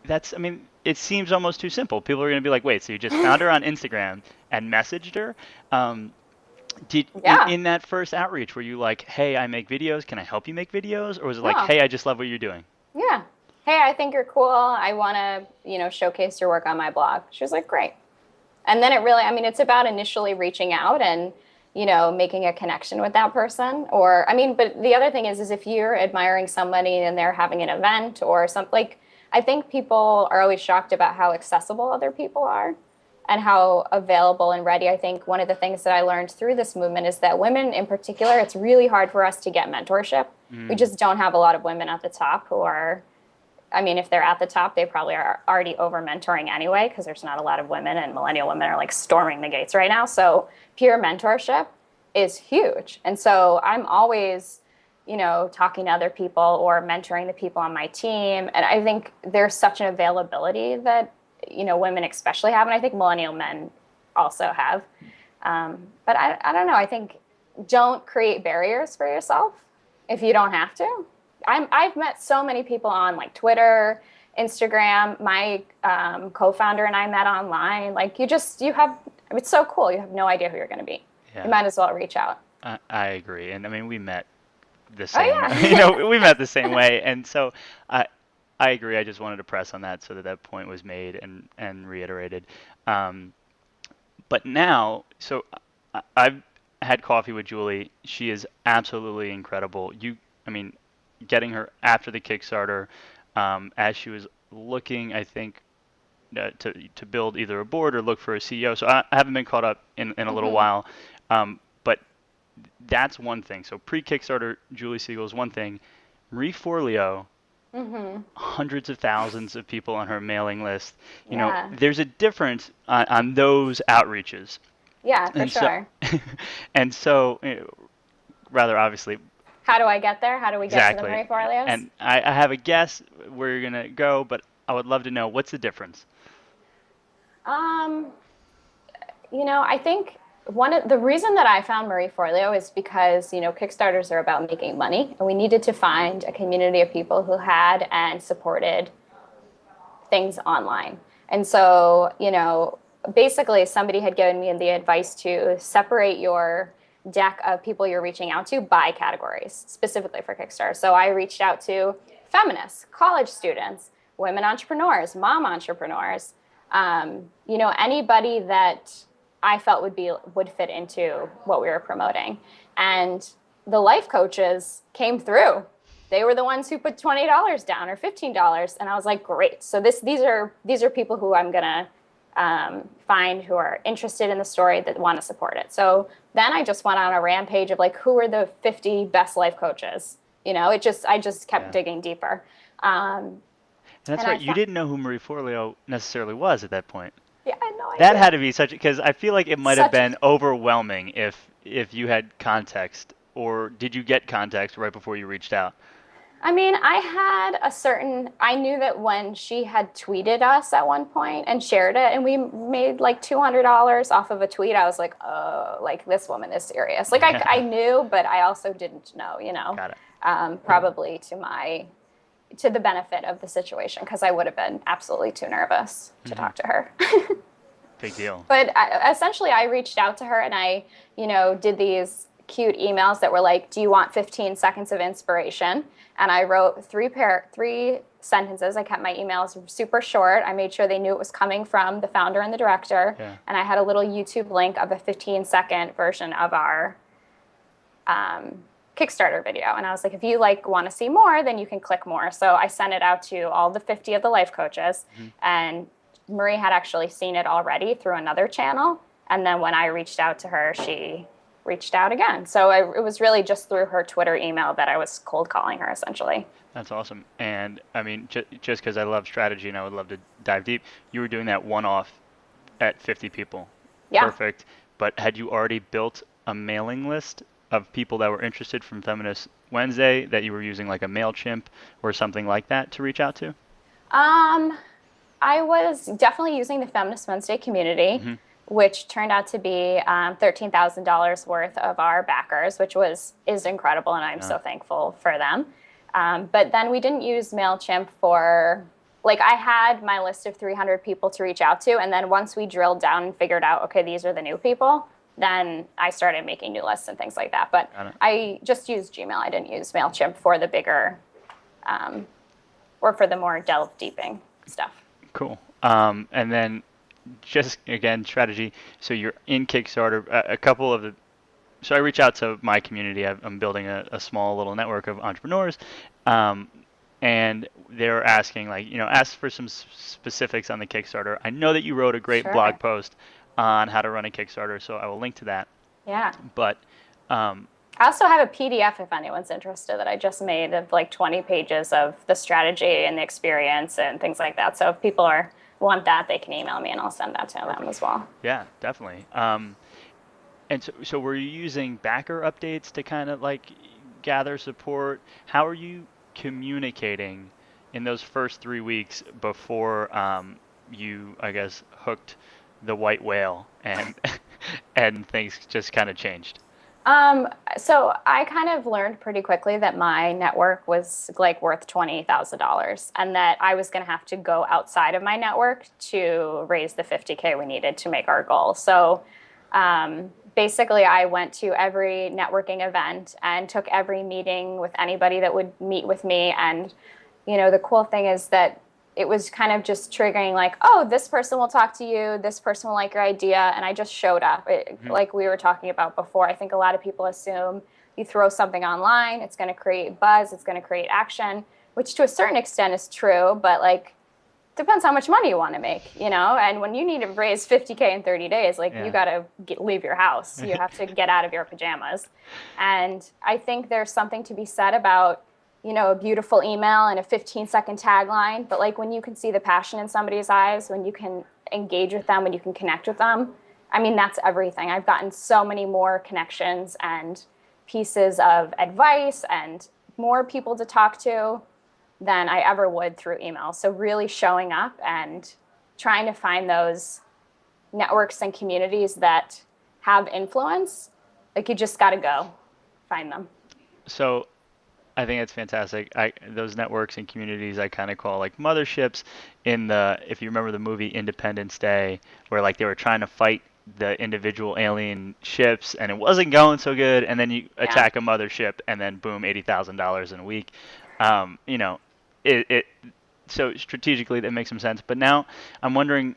I mean, it seems almost too simple. People are going to be like, wait, so you just found her on Instagram and messaged her? Yeah. In that first outreach, were you like, hey, I make videos, can I help you make videos? Or was it like, No. hey, I just love what you're doing? Yeah. Hey, I think you're cool. I want to, showcase your work on my blog. She was like, great. And then it's about initially reaching out and, making a connection with that person. But the other thing is if you're admiring somebody and they're having an event or something, like, I think people are always shocked about how accessible other people are and how available and ready. I think one of the things that I learned through this movement is that women in particular, it's really hard for us to get mentorship. We just don't have a lot of women at the top who are, if they're at the top, they probably are already over mentoring anyway, because there's not a lot of women, and millennial women are like storming the gates right now. So peer mentorship is huge. And so I'm always, talking to other people or mentoring the people on my team. And I think there's such an availability that, women especially have. And I think millennial men also have. But I don't know. I think don't create barriers for yourself if you don't have to. I've met so many people on like Twitter, Instagram. My co-founder and I met online. Like it's so cool. You have no idea who you're going to be. Yeah. You might as well reach out. I agree. And I mean, we met the Oh, same, yeah. we met the same way. And so I agree. I just wanted to press on that so that point was made and reiterated. But now, so I've had coffee with Julie. She is absolutely incredible. Getting her after the Kickstarter, as she was looking, I think, to build either a board or look for a CEO. So I haven't been caught up in a little while, but that's one thing. So pre-Kickstarter, Julie Siegel is one thing. Marie Forleo, hundreds of thousands of people on her mailing list. Yeah. There's a difference on those outreaches. Yeah, for sure. And so, rather obviously. How do I get there? How do we get to the Marie Forleos? And I have a guess where you're going to go, but I would love to know, what's the difference? I think the reason that I found Marie Forleo is because, Kickstarters are about making money, and we needed to find a community of people who had and supported things online. And so, basically somebody had given me the advice to separate your deck of people you're reaching out to by categories, specifically for Kickstarter. So I reached out to feminists, college students, women entrepreneurs, mom entrepreneurs, anybody that I felt would fit into what we were promoting. And the life coaches came through. They were the ones who put $20 down or $15, and I was like, great. So these are people who I'm gonna find who are interested in the story, that want to support it. So then I just went on a rampage of like, who are the 50 best life coaches? I just kept digging deeper. And that's right. You didn't know who Marie Forleo necessarily was at that point. Yeah, I had no idea. That had to be because I feel like it might have been overwhelming if you had context, or did you get context right before you reached out? I mean, I knew that when she had tweeted us at one point and shared it, and we made like $200 off of a tweet, I was like, oh, like this woman is serious. Like I knew, but I also didn't know, Got it. probably to the benefit of the situation, because I would have been absolutely too nervous to talk to her. Big deal. But essentially, I reached out to her and I, did these cute emails that were like, do you want 15 seconds of inspiration? And I wrote three sentences. I kept my emails super short. I made sure they knew it was coming from the founder and the director. Yeah. And I had a little YouTube link of a 15-second version of our Kickstarter video. And I was like, if you want to see more, then you can click more. So I sent it out to all the 50 of the life coaches. And Marie had actually seen it already through another channel. And then when I reached out to her, she reached out again. So it was really just through her Twitter email that I was cold calling her, essentially. That's awesome. And I mean, just because I love strategy and I would love to dive deep, you were doing that one-off at 50 people. Yeah. Perfect. But had you already built a mailing list of people that were interested from Feminist Wednesday that you were using like a MailChimp or something like that to reach out to? I was definitely using the Feminist Wednesday community, which turned out to be $13,000 worth of our backers, which is incredible, and I'm so thankful for them. But then we didn't use MailChimp for, I had my list of 300 people to reach out to, and then once we drilled down and figured out, okay, these are the new people, then I started making new lists and things like that. But I just used Gmail. I didn't use MailChimp for the bigger, or for the more delve-deeping stuff. Cool. And then just again, strategy. So you're in Kickstarter. So I reach out to my community. I'm building a small little network of entrepreneurs. And they're asking, ask for some specifics on the Kickstarter. I know that you wrote a great blog post on how to run a Kickstarter, so I will link to that. Yeah. But I also have a PDF if anyone's interested that I just made of 20 pages of the strategy and the experience and things like that. So if people want that, they can email me and I'll send that to them as well. Yeah, definitely. And so were you using backer updates to kind of gather support? How are you communicating in those first 3 weeks before you, I guess, hooked the white whale and and things just kind of changed? So I kind of learned pretty quickly that my network was worth $20,000 and that I was going to have to go outside of my network to raise the 50K we needed to make our goal. So basically I went to every networking event and took every meeting with anybody that would meet with me. And, the cool thing is that it was kind of just triggering oh, this person will talk to you, this person will like your idea, and I just showed up. Like we were talking about before, I think a lot of people assume you throw something online, it's going to create buzz, it's going to create action, which to a certain extent is true, but depends how much money you want to make, and when you need to raise 50K in 30 days, you got to leave your house. You have to get out of your pajamas. And I think there's something to be said about a beautiful email and a 15-second tagline, but when you can see the passion in somebody's eyes, when you can engage with them, when you can connect with them, I mean, that's everything. I've gotten so many more connections and pieces of advice and more people to talk to than I ever would through email. So really showing up and trying to find those networks and communities that have influence, you just got to go find them. So I think it's fantastic. Those networks and communities I kind of call motherships if you remember the movie Independence Day, where they were trying to fight the individual alien ships and it wasn't going so good, and then you attack a mothership and then boom, $80,000 in a week. So strategically that makes some sense. But now I'm wondering,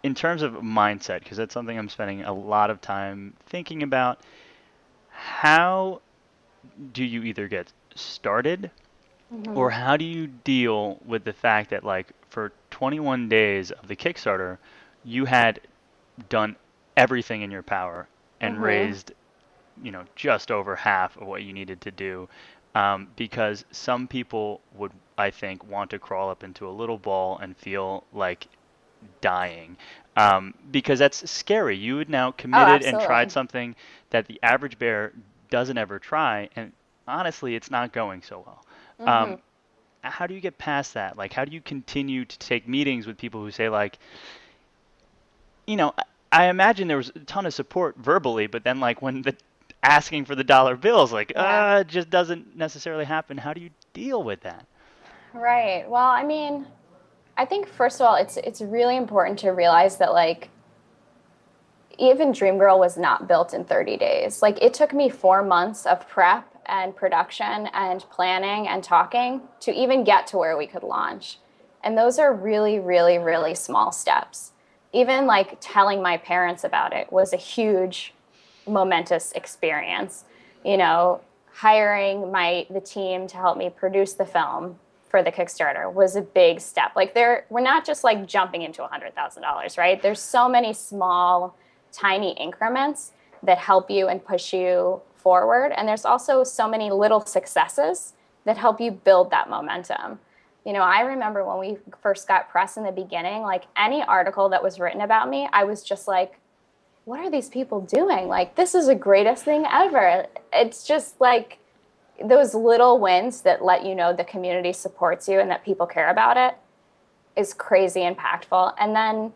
in terms of mindset, because that's something I'm spending a lot of time thinking about, how do you either get started or how do you deal with the fact that for 21 days of the Kickstarter you had done everything in your power and raised just over half of what you needed to do, because some people would, I think, want to crawl up into a little ball and feel like dying, because that's scary. You had now committed and tried something that the average bear doesn't ever try, and honestly, it's not going so well. Hmm. How do you get past that? Like, how do you continue to take meetings with people who say, like, you know, I imagine there was a ton of support verbally, but then, like, when the asking for the dollar bills, like, Yeah. it just doesn't necessarily happen. How do you deal with that? Right. Well, I mean, I think first of all, it's really important to realize that like even Dreamgirl was not built in 30 days. Like it took me 4 months of prep and production and planning and talking to even get to where we could launch. And those are really, really, really small steps. Even like telling my parents about it was a huge, momentous experience. You know, hiring the team to help me produce the film for the Kickstarter was a big step. Like we're not just like jumping into $100,000, right? There's so many small tiny increments that help you and push you forward. And there's also so many little successes that help you build that momentum. You know, I remember when we first got press in the beginning, like any article that was written about me, I was just like, what are these people doing? Like, this is the greatest thing ever. It's just like those little wins that let you know the community supports you and that people care about it is crazy impactful. And then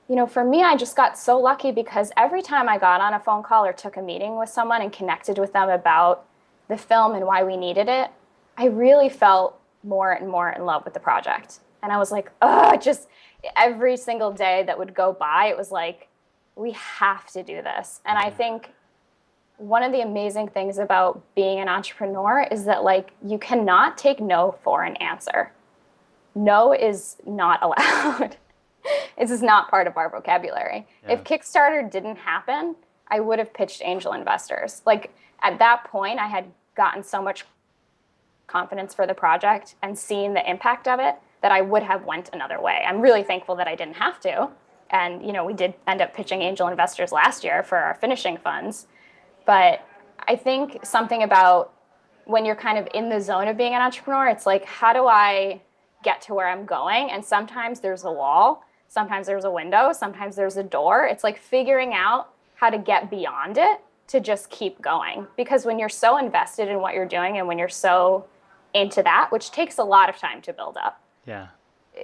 you know, for me, I just got so lucky because every time I got on a phone call or took a meeting with someone and connected with them about the film and why we needed it, I really felt more and more in love with the project. And I was like, oh, just every single day that would go by, it was like, we have to do this. And I think one of the amazing things about being an entrepreneur is that like you cannot take no for an answer. No is not allowed. This is not part of our vocabulary. Yeah. If Kickstarter didn't happen, I would have pitched angel investors. Like at that point, I had gotten so much confidence for the project and seen the impact of it that I would have went another way. I'm really thankful that I didn't have to. And, you know, we did end up pitching angel investors last year for our finishing funds. But I think something about when you're kind of in the zone of being an entrepreneur, it's like, how do I get to where I'm going? And sometimes there's a wall. Sometimes there's a window, sometimes there's a door. It's like figuring out how to get beyond it to just keep going. Because when you're so invested in what you're doing and when you're so into that, which takes a lot of time to build up. Yeah.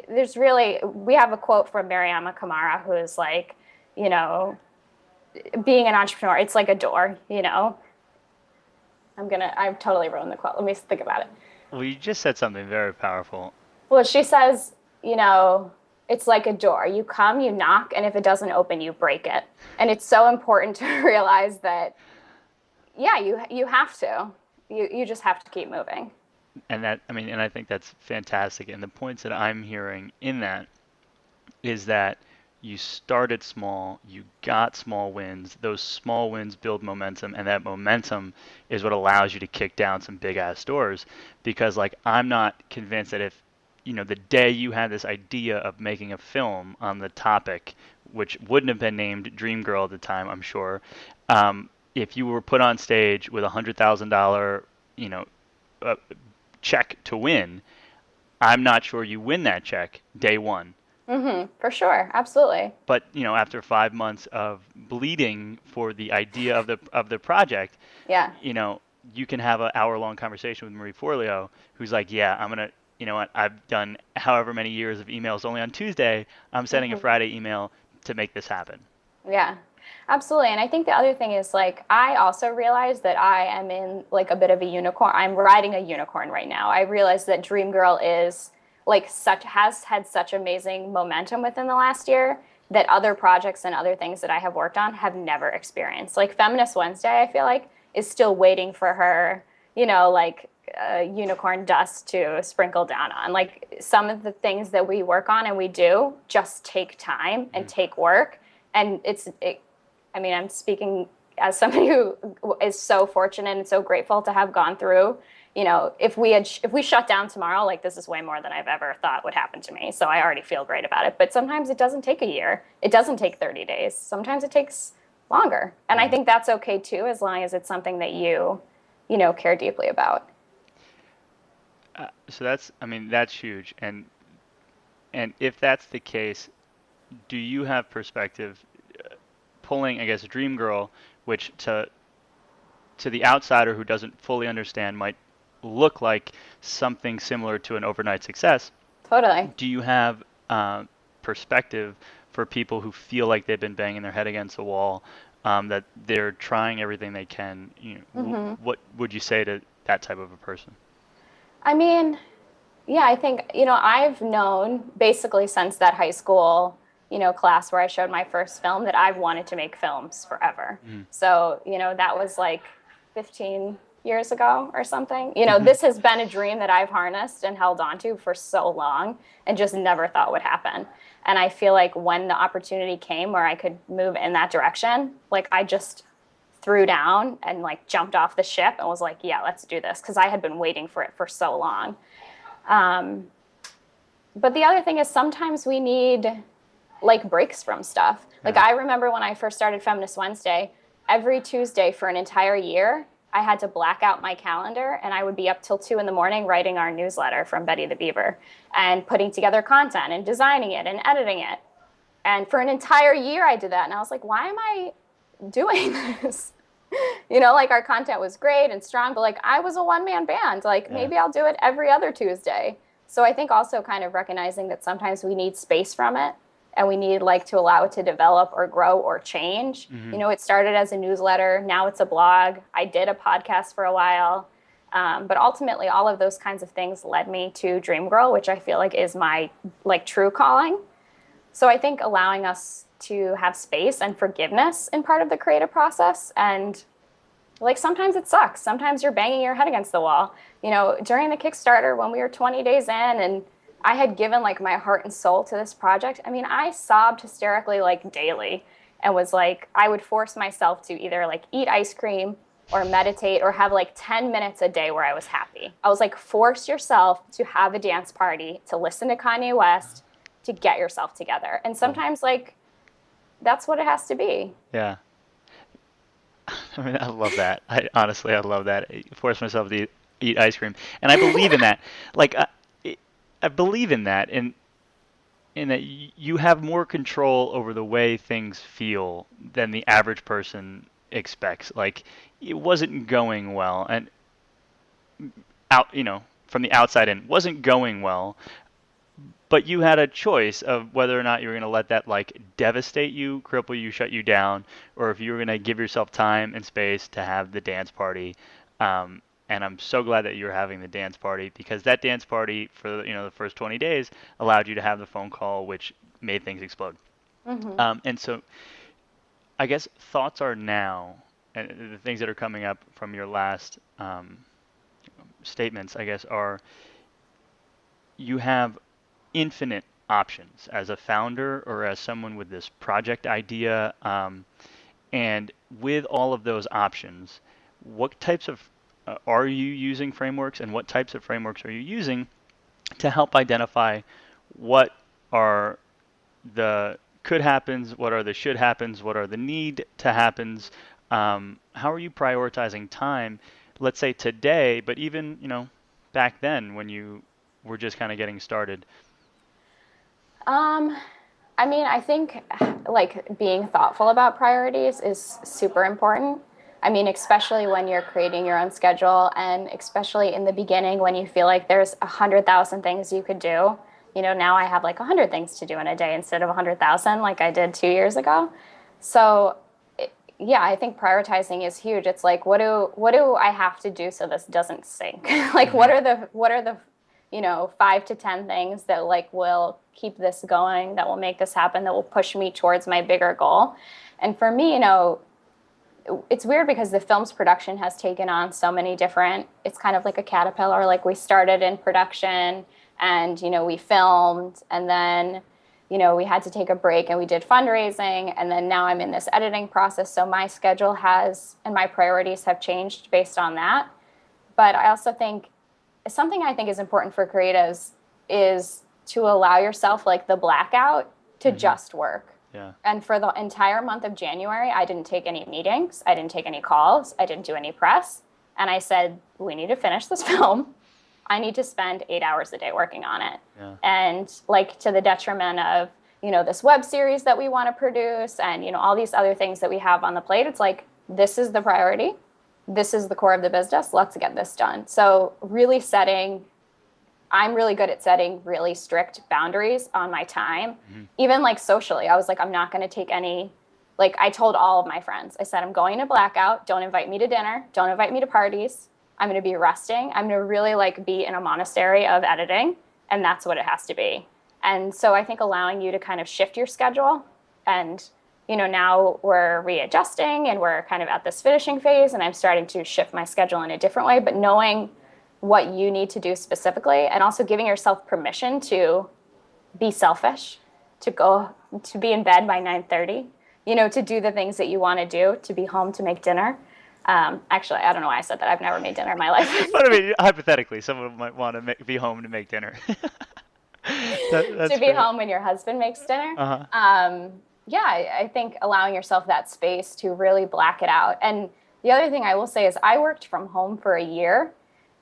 We have a quote from Mariama Kamara who is like, you know, being an entrepreneur, it's like a door, you know. I've totally ruined the quote. Let me think about it. Well, you just said something very powerful. Well, she says, you know, it's like a door. You come, you knock, and if it doesn't open, you break it. And it's so important to realize that, yeah, you have to. You just have to keep moving. And I think that's fantastic. And the points that I'm hearing in that is that you started small, you got small wins. Those small wins build momentum, and that momentum is what allows you to kick down some big ass doors. Because like I'm not convinced that if the day you had this idea of making a film on the topic, which wouldn't have been named Dreamgirl at the time, I'm sure, if you were put on stage with $100,000, check to win, I'm not sure you win that check day one. Mm-hmm, for sure, absolutely. But after 5 months of bleeding for the idea of the project, yeah, you can have an hour-long conversation with Marie Forleo, who's like, yeah, I'm gonna. You know what? I've done however many years of emails only on Tuesday. I'm sending a Friday email to make this happen. Yeah, absolutely. And I think the other thing is like, I also realize that I am in like a bit of a unicorn. I'm riding a unicorn right now. I realize that Dreamgirl is like has had such amazing momentum within the last year that other projects and other things that I have worked on have never experienced. Like Feminist Wednesday, I feel like is still waiting for her, like unicorn dust to sprinkle down on. Like some of the things that we work on and we do just take time and take work. And I'm speaking as somebody who is so fortunate and so grateful to have gone through, if we shut down tomorrow, like this is way more than I've ever thought would happen to me. So I already feel great about it. But sometimes it doesn't take a year. It doesn't take 30 days. Sometimes it takes longer. And I think that's okay too, as long as it's something that you care deeply about. So that's huge. And if that's the case, do you have perspective pulling, I guess, Dreamgirl, which to the outsider who doesn't fully understand might look like something similar to an overnight success. Totally. Do you have perspective for people who feel like they've been banging their head against the wall, that they're trying everything they can? What would you say to that type of a person? I mean, yeah, I think, I've known basically since that high school, class where I showed my first film that I've wanted to make films forever. So, that was like 15 years ago or something. This has been a dream that I've harnessed and held on to for so long and just never thought would happen. And I feel like when the opportunity came where I could move in that direction, like I just threw down and like jumped off the ship and was like, yeah, let's do this. Because I had been waiting for it for so long. But the other thing is sometimes we need like breaks from stuff. Like I remember when I first started Feminist Wednesday, every Tuesday for an entire year, I had to black out my calendar and I would be up till 2 a.m. writing our newsletter from Betty the Beaver and putting together content and designing it and editing it. And for an entire year I did that. And I was like, why am I doing this? Like our content was great and strong, but like I was a one-man band. Like maybe I'll do it every other Tuesday. So I think also kind of recognizing that sometimes we need space from it and we need like to allow it to develop or grow or change. It started as a newsletter. Now it's a blog. I did a podcast for a while. But ultimately all of those kinds of things led me to Dream Girl, which I feel like is my like true calling. So I think allowing us to have space and forgiveness in part of the creative process. And like sometimes it sucks. Sometimes you're banging your head against the wall. During the Kickstarter when we were 20 days in and I had given like my heart and soul to this project, I mean, I sobbed hysterically like daily and was like, I would force myself to either like eat ice cream or meditate or have like 10 minutes a day where I was happy. I was like, force yourself to have a dance party, to listen to Kanye West, to get yourself together. And sometimes like, that's what it has to be. Yeah. I mean, I love that. I love that. I force myself to eat ice cream. And I believe in that. Like, I believe in that, in that you have more control over the way things feel than the average person expects. Like, it wasn't going well, and from the outside in, wasn't going well, but you had a choice of whether or not you were going to let that like devastate you, cripple you, shut you down, or if you were going to give yourself time and space to have the dance party. And I'm so glad that you're having the dance party, because that dance party for the first 20 days allowed you to have the phone call, which made things explode. And so I guess thoughts are now, and the things that are coming up from your last statements, I guess, are you have infinite options as a founder or as someone with this project idea. And with all of those options, what types of are you using frameworks, and what types of frameworks are you using to help identify what are the could happens, what are the should happens, what are the need to happens? How are you prioritizing time, let's say today, but even back then when you were just kind of getting started? I mean, I think like being thoughtful about priorities is super important. I mean, especially when you're creating your own schedule, and especially in the beginning when you feel like there's 100,000 things you could do. Now I have like 100 things to do in a day instead of 100,000 like I did 2 years ago. So yeah, I think prioritizing is huge. It's like, what do I have to do so this doesn't sink? Like, what are the 5 to 10 things that like will keep this going, that will make this happen, that will push me towards my bigger goal. And for me, it's weird because the film's production has taken on so many different, it's kind of like a caterpillar. Like we started in production and, we filmed, and then, we had to take a break and we did fundraising. And then now I'm in this editing process. So my schedule and my priorities have changed based on that. But I also think something I think is important for creatives is to allow yourself like the blackout to just work. Yeah. And for the entire month of January, I didn't take any meetings. I didn't take any calls. I didn't do any press. And I said, we need to finish this film. I need to spend 8 hours a day working on it. Yeah. And like to the detriment of, this web series that we want to produce and, all these other things that we have on the plate. It's like, this is the priority. this is the core of the business. Let's get this done. So really I'm really good at setting really strict boundaries on my time. Even like socially, I was like, I'm not going to take any, like I told all of my friends, I said, I'm going to blackout. Don't invite me to dinner. Don't invite me to parties. I'm going to be resting. I'm going to really like be in a monastery of editing. And that's what it has to be. And so I think allowing you to kind of shift your schedule, and now we're readjusting and we're kind of at this finishing phase, and I'm starting to shift my schedule in a different way, but knowing what you need to do specifically, and also giving yourself permission to be selfish, to be in bed by 9:30, to do the things that you want to do, to be home to make dinner. Actually, I don't know why I said that. I've never made dinner in my life. But I mean, hypothetically, someone might want to be home to make dinner. That's to be great. home when your husband makes dinner. Uh-huh. Yeah, I think allowing yourself that space to really black it out. And the other thing I will say is I worked from home for a year.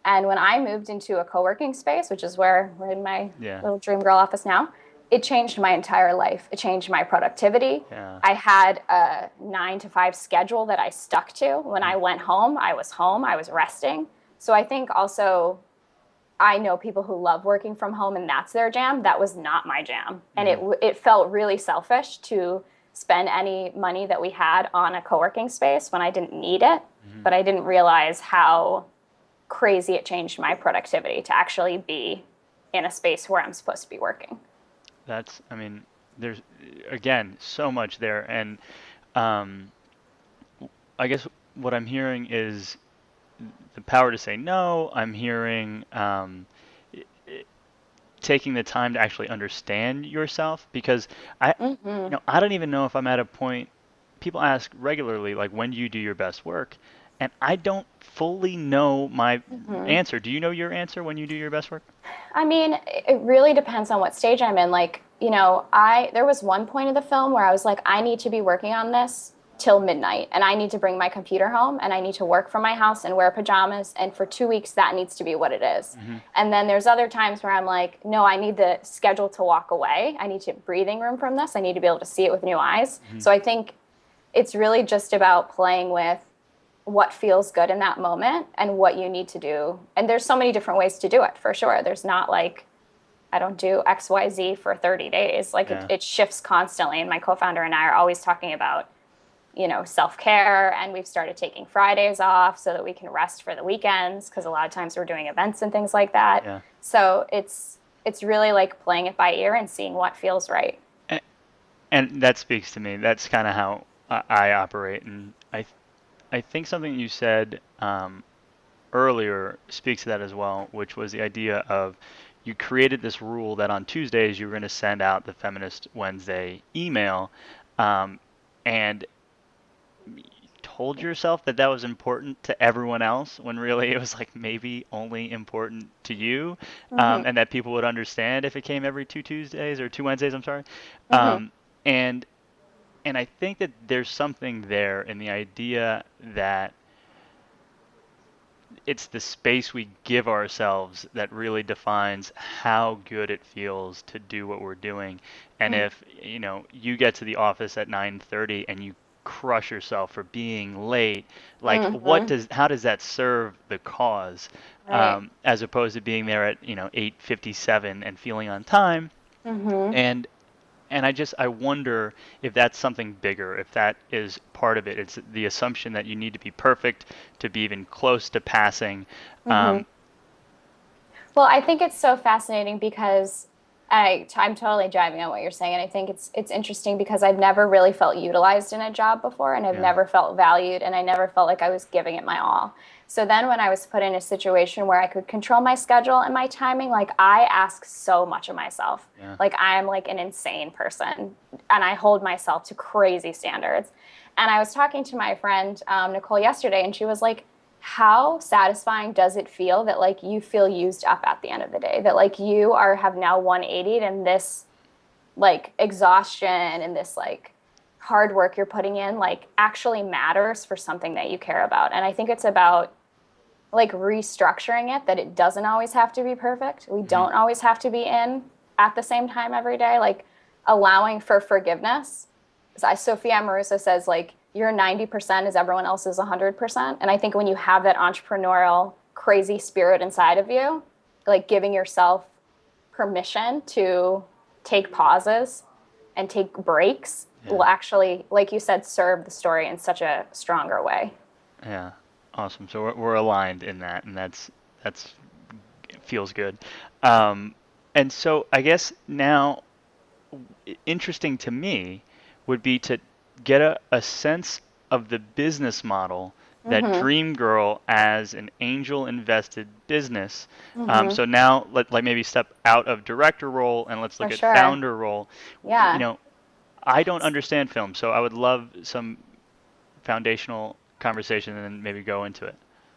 And when I moved into a co-working space, which is where we're in my little dream girl office now, it changed my entire life. It changed my productivity. Yeah. I had a 9 to 5 schedule that I stuck to. When I went home, I was resting. So I think also I know people who love working from home and that's their jam. That was not my jam. And it felt really selfish to spend any money that we had on a co-working space when I didn't need it. But I didn't realize how crazy it changed my productivity to actually be in a space where I'm supposed to be working. There's, again, so much there. And I guess what I'm hearing is the power to say no. I'm hearing taking the time to actually understand yourself, because I don't even know if I'm at a point. People ask regularly, like, when do you do your best work? And I don't fully know my answer. Do you know your answer when you do your best work? I mean, it really depends on what stage I'm in. Like, there was one point of the film where I was like, I need to be working on this till midnight, and I need to bring my computer home, and I need to work from my house and wear pajamas, and for 2 weeks that needs to be what it is. And then there's other times where I'm like, no, I need the schedule to walk away. I need to breathing room from this. I need to be able to see it with new eyes. So I think it's really just about playing with what feels good in that moment and what you need to do. And there's so many different ways to do it, for sure. There's not like, I don't do XYZ for 30 days. Like it shifts constantly. And my co-founder and I are always talking about, self-care, and we've started taking Fridays off so that we can rest for the weekends, because a lot of times we're doing events and things like that. Yeah. So it's really like playing it by ear and seeing what feels right. And that speaks to me. That's kind of how I operate. And I think something you said earlier speaks to that as well, which was the idea of you created this rule that on Tuesdays you were going to send out the Feminist Wednesday email, and you told yourself that was important to everyone else, when really it was like maybe only important to you, and that people would understand if it came every 2 Tuesdays or 2 Wednesdays, I'm sorry. And I think that there's something there in the idea that it's the space we give ourselves that really defines how good it feels to do what we're doing. And if you get to the office at 9:30 and you crush yourself for being late, like how does that serve the cause, as opposed to being there at 8:57 and feeling on time. And I wonder if that's something bigger, if that is part of it. It's the assumption that you need to be perfect to be even close to passing. Well, I think it's so fascinating because I'm totally jiving on what you're saying. And I think it's interesting because I've never really felt utilized in a job before, and I've never felt valued, and I never felt like I was giving it my all. So then when I was put in a situation where I could control my schedule and my timing, like I ask so much of myself. Like I'm like an insane person, and I hold myself to crazy standards. And I was talking to my friend Nicole yesterday, and she was like, how satisfying does it feel that like you feel used up at the end of the day, that like you have now 180'd, and this like exhaustion and this like hard work you're putting in like actually matters for something that you care about. And I think it's about like restructuring it, that it doesn't always have to be perfect. We don't always have to be in at the same time every day, like allowing for forgiveness. Sophia Amoruso says like, your 90% is everyone else's 100%. And I think when you have that entrepreneurial, crazy spirit inside of you, like giving yourself permission to take pauses and take breaks will Yeah. actually, like you said, serve the story in such a stronger way. Yeah. Awesome. So we're aligned in that, and that's feels good. Um, and so I guess now interesting to me would be to get a sense of the business model that Mm-hmm. Dream Girl as an angel invested business. Mm-hmm. So now like maybe step out of director role and let's For look at sure. founder role. You Yeah. know, I don't understand film, so I would love some foundational conversation and then maybe go into it.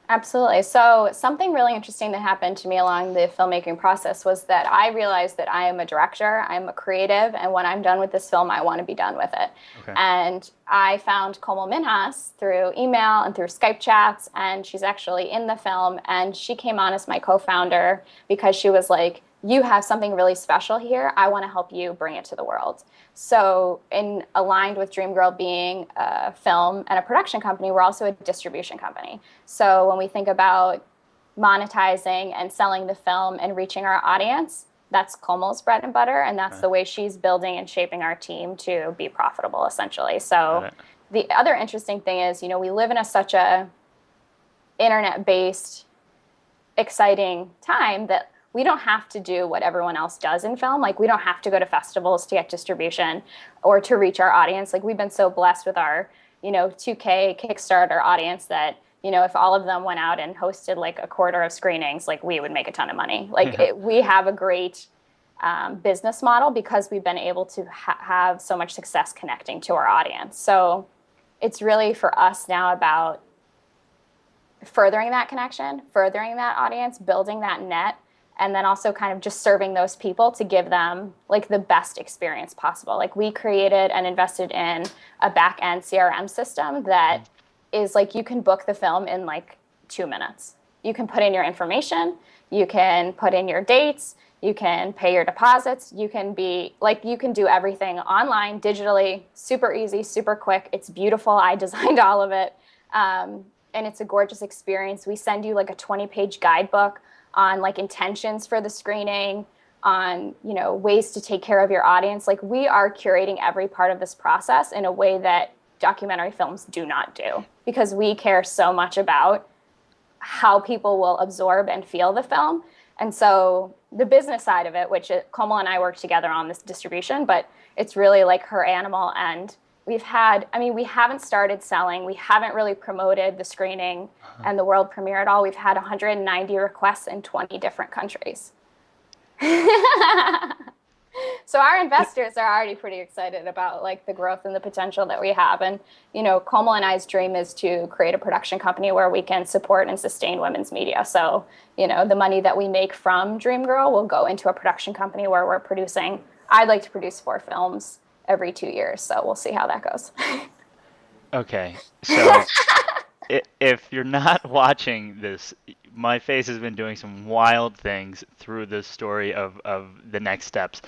Absolutely. So, something really interesting that happened to me along the filmmaking process was that I realized that I am a director, I'm a creative, and when I'm done with this film, I want to be done with it. Okay. And I found Komal Minhas through email and through Skype chats, and she's actually in the film. And she came on as my co founder because she was like, "You have something really special here. I want to help you bring it to the world." So, in aligned with Dreamgirl being a film and a production company, we're also a distribution company. So, when we think about monetizing and selling the film and reaching our audience, that's Komal's bread and butter, and that's Okay. the way she's building and shaping our team to be profitable, essentially. Got So, it. the other interesting thing is, we live in such a internet-based exciting time that we don't have to do what everyone else does in film. Like, we don't have to go to festivals to get distribution or to reach our audience. Like, we've been so blessed with our, 2K Kickstarter audience that, if all of them went out and hosted like a quarter of screenings, like we would make a ton of money. Like, Yeah. we have a great business model because we've been able to have so much success connecting to our audience. So it's really for us now about furthering that connection, furthering that audience, building that net, and then also kind of just serving those people to give them like the best experience possible. Like, we created and invested in a back end CRM system that is like, you can book the film in like 2 minutes. You can put in your information, you can put in your dates, you can pay your deposits, you can be like, you can do everything online, digitally, super easy, super quick. It's beautiful. I designed all of it. And it's a gorgeous experience. We send you like a 20-page guidebook on like intentions for the screening, on ways to take care of your audience. Like, we are curating every part of this process in a way that documentary films do not do, because we care so much about how people will absorb and feel the film. And so the business side of it, which Komal and I work together on this distribution, but it's really like her animal. And we haven't started selling. We haven't really promoted the screening and the world premiere at all. We've had 190 requests in 20 different countries. So our investors are already pretty excited about like the growth and the potential that we have. And, Komal and I's dream is to create a production company where we can support and sustain women's media. So, the money that we make from Dreamgirl will go into a production company where I'd like to produce 4 films every 2 years. So we'll see how that goes. Okay. So if you're not watching this, my face has been doing some wild things through the story of the next steps.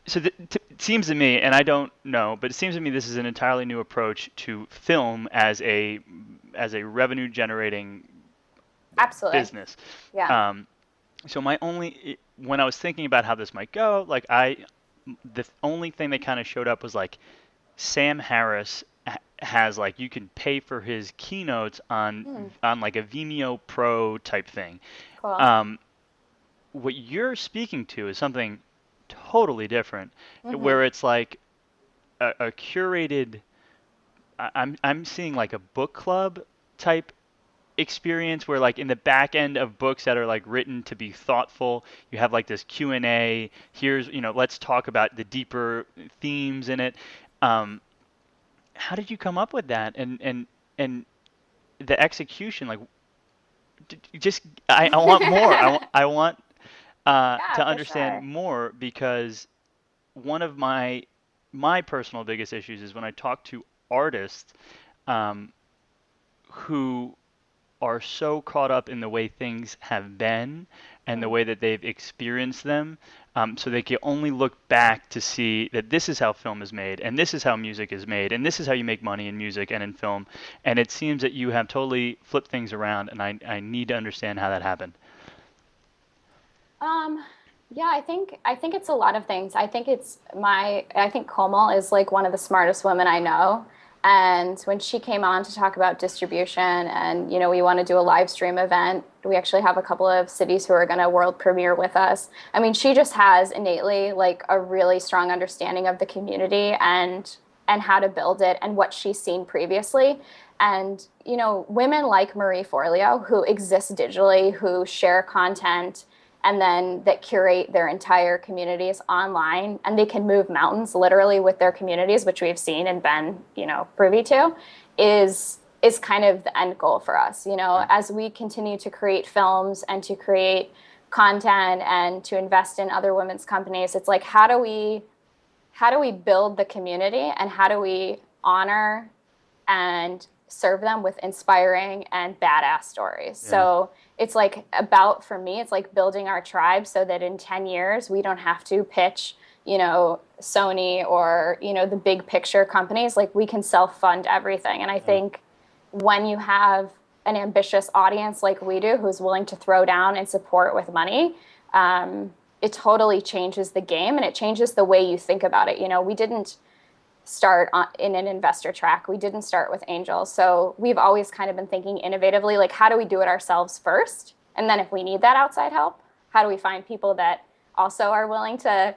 So it seems to me, and I don't know, but it seems to me this is an entirely new approach to film as a revenue generating Absolutely. business. Yeah. So when I was thinking about how this might go, the only thing that kind of showed up was like Sam Harris has like you can pay for his keynotes on like a Vimeo Pro type thing. Cool. What you're speaking to is something totally different, Mm-hmm. where it's like a curated. I'm seeing like a book club type experience where like in the back end of books that are like written to be thoughtful, you have like this Q&A. Here's let's talk about the deeper themes in it. How did you come up with that and the execution like just I want more. I want Yeah, to for understand sure. more because one of my personal biggest issues is when I talk to artists um, who are so caught up in the way things have been and the way that they've experienced them, so they can only look back to see that this is how film is made, and this is how music is made, and this is how you make money in music and in film. And it seems that you have totally flipped things around, and I need to understand how that happened. Yeah, I think it's a lot of things. I think Komal is like one of the smartest women I know. And when she came on to talk about distribution and, we want to do a live stream event, we actually have a couple of cities who are going to world premiere with us. I mean, she just has innately like a really strong understanding of the community and how to build it and what she's seen previously. And, women like Marie Forleo who exist digitally, who share content and then that curate their entire communities online, and they can move mountains literally with their communities, which we've seen and been, privy to, is kind of the end goal for us. As we continue to create films and to create content and to invest in other women's companies, it's like how do we build the community and how do we honor and serve them with inspiring and badass stories. Yeah. So it's like for me, it's like building our tribe so that in 10 years, we don't have to pitch, Sony or, the big picture companies. Like we can self-fund everything. And I think when you have an ambitious audience like we do, who's willing to throw down and support with money, it totally changes the game and it changes the way you think about it. We didn't start in an investor track. We didn't start with angels. So we've always kind of been thinking innovatively, like how do we do it ourselves first? And then if we need that outside help, how do we find people that also are willing to,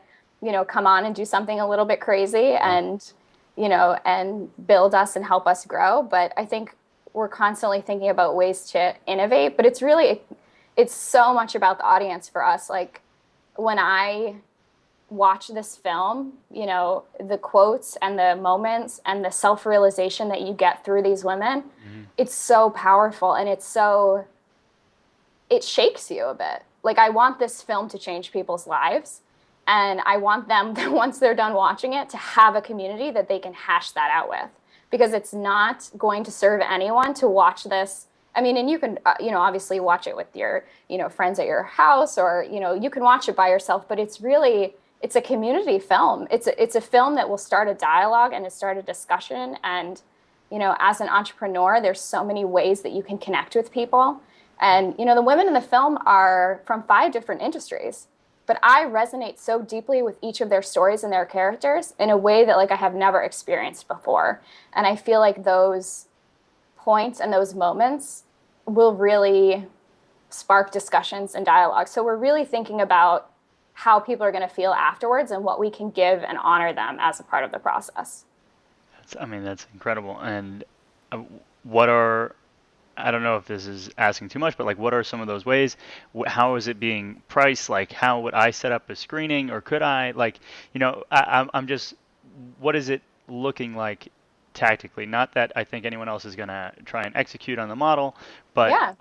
come on and do something a little bit crazy and, and build us and help us grow. But I think we're constantly thinking about ways to innovate, but it's so much about the audience for us. Like when I watch this film, the quotes and the moments and the self-realization that you get through these women, it's so powerful and it shakes you a bit. Like I want this film to change people's lives, and I want them, once they're done watching it, to have a community that they can hash that out with, because it's not going to serve anyone to watch this. I mean, and you can, obviously watch it with your, friends at your house, or, you can watch it by yourself, but it's a community film. It's a film that will start a dialogue and start a discussion. And, as an entrepreneur, there's so many ways that you can connect with people. And, the women in the film are from 5 different industries, but I resonate so deeply with each of their stories and their characters in a way that like I have never experienced before. And I feel like those points and those moments will really spark discussions and dialogue. So we're really thinking about how people are going to feel afterwards and what we can give and honor them as a part of the process. That's incredible. And I don't know if this is asking too much, but like, what are some of those ways? How is it being priced? Like, how would I set up a screening, or could I, like, I'm just, what is it looking like tactically? Not that I think anyone else is going to try and execute on the model, but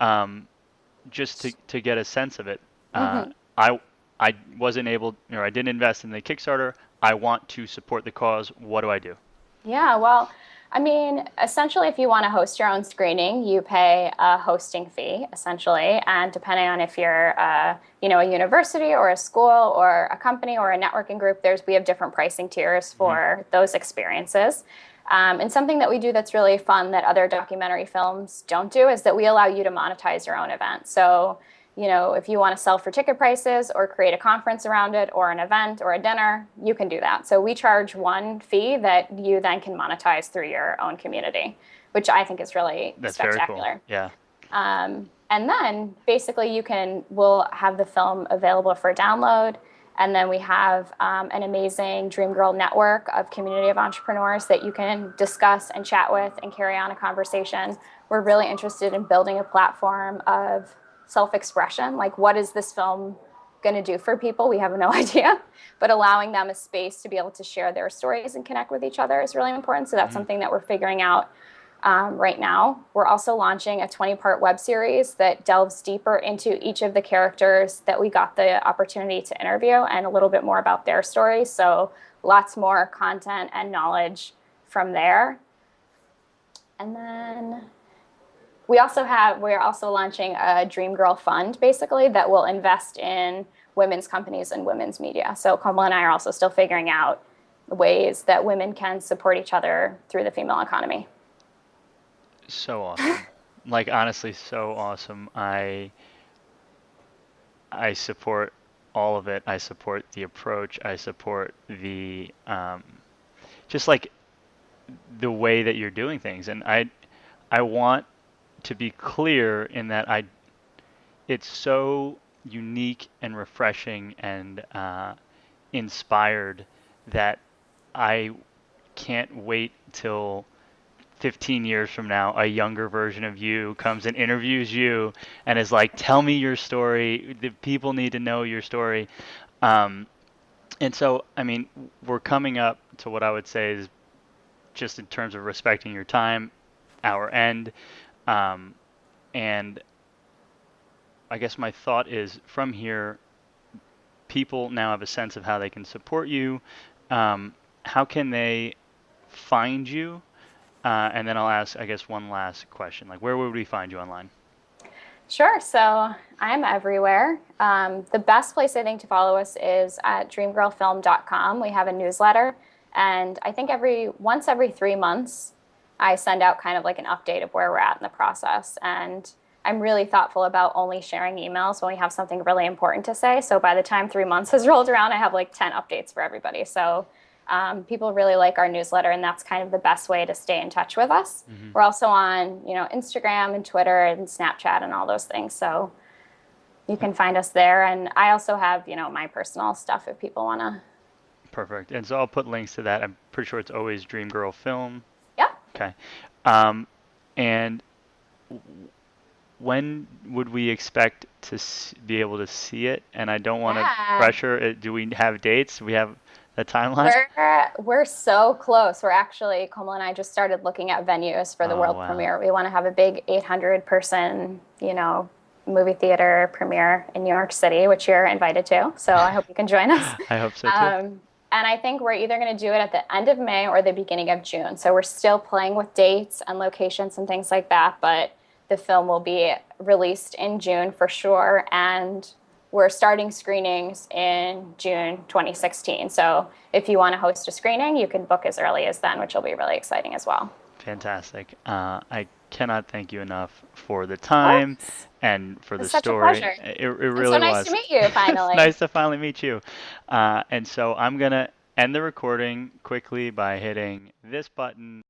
just to get a sense of it. I wasn't able, I didn't invest in the Kickstarter. I want to support the cause. What do I do? Yeah, well, essentially, if you want to host your own screening, you pay a hosting fee, essentially. And depending on if you're, a university or a school or a company or a networking group, we have different pricing tiers for those experiences. And something that we do that's really fun that other documentary films don't do is that we allow you to monetize your own event. So, if you want to sell for ticket prices or create a conference around it or an event or a dinner, you can do that. So we charge one fee that you then can monetize through your own community, which I think is really spectacular. Very cool. Yeah. And then basically we'll have the film available for download. And then we have an amazing Dream Girl network of community of entrepreneurs that you can discuss and chat with and carry on a conversation. We're really interested in building a platform of self-expression. Like, what is this film going to do for people? We have no idea, but allowing them a space to be able to share their stories and connect with each other is really important. So that's something that we're figuring out right now. We're also launching a 20-part web series that delves deeper into each of the characters that we got the opportunity to interview and a little bit more about their stories. So lots more content and knowledge from there. And then we're also launching a Dream Girl Fund, basically, that will invest in women's companies and women's media. So Kamala and I are also still figuring out ways that women can support each other through the female economy. So awesome. Like honestly, so awesome. I support all of it. I support the approach. I support the just like the way that you're doing things. And I want to be clear in that it's so unique and refreshing and inspired that I can't wait till 15 years from now, a younger version of you comes and interviews you and is like, tell me your story. The people need to know your story. Um, and so, I mean, we're coming up to what I would say is just in terms of respecting your time, our end. Um, and I guess my thought is from here, people now have a sense of how they can support you. How can they find you? And then I'll ask, I guess, one last question. Like, where would we find you online? Sure. So I'm everywhere. The best place I think to follow us is at dreamgirlfilm.com. We have a newsletter, and I think once every 3 months, I send out kind of like an update of where we're at in the process. And I'm really thoughtful about only sharing emails when we have something really important to say. So by the time 3 months has rolled around, I have like 10 updates for everybody. So people really like our newsletter, and that's kind of the best way to stay in touch with us. Mm-hmm. We're also on, Instagram and Twitter and Snapchat and all those things. So you can find us there. And I also have, my personal stuff if people want to. Perfect. And so I'll put links to that. I'm pretty sure it's always Dream Girl Film. Yeah. Okay. And when would we expect to be able to see it? And I don't want to pressure it. Do we have dates? Do we have a timeline? We're so close. Kamala and I just started looking at venues for the world premiere. We want to have a big 800-person, movie theater premiere in New York City, which you're invited to. So I hope you can join us. I hope so too. And I think we're either going to do it at the end of May or the beginning of June. So we're still playing with dates and locations and things like that. But the film will be released in June for sure. And we're starting screenings in June 2016. So if you want to host a screening, you can book as early as then, which will be really exciting as well. Fantastic. I cannot thank you enough for the time and for the story. Such a pleasure. It really was. So nice to meet you finally. It's nice to finally meet you. And so I'm going to end the recording quickly by hitting this button.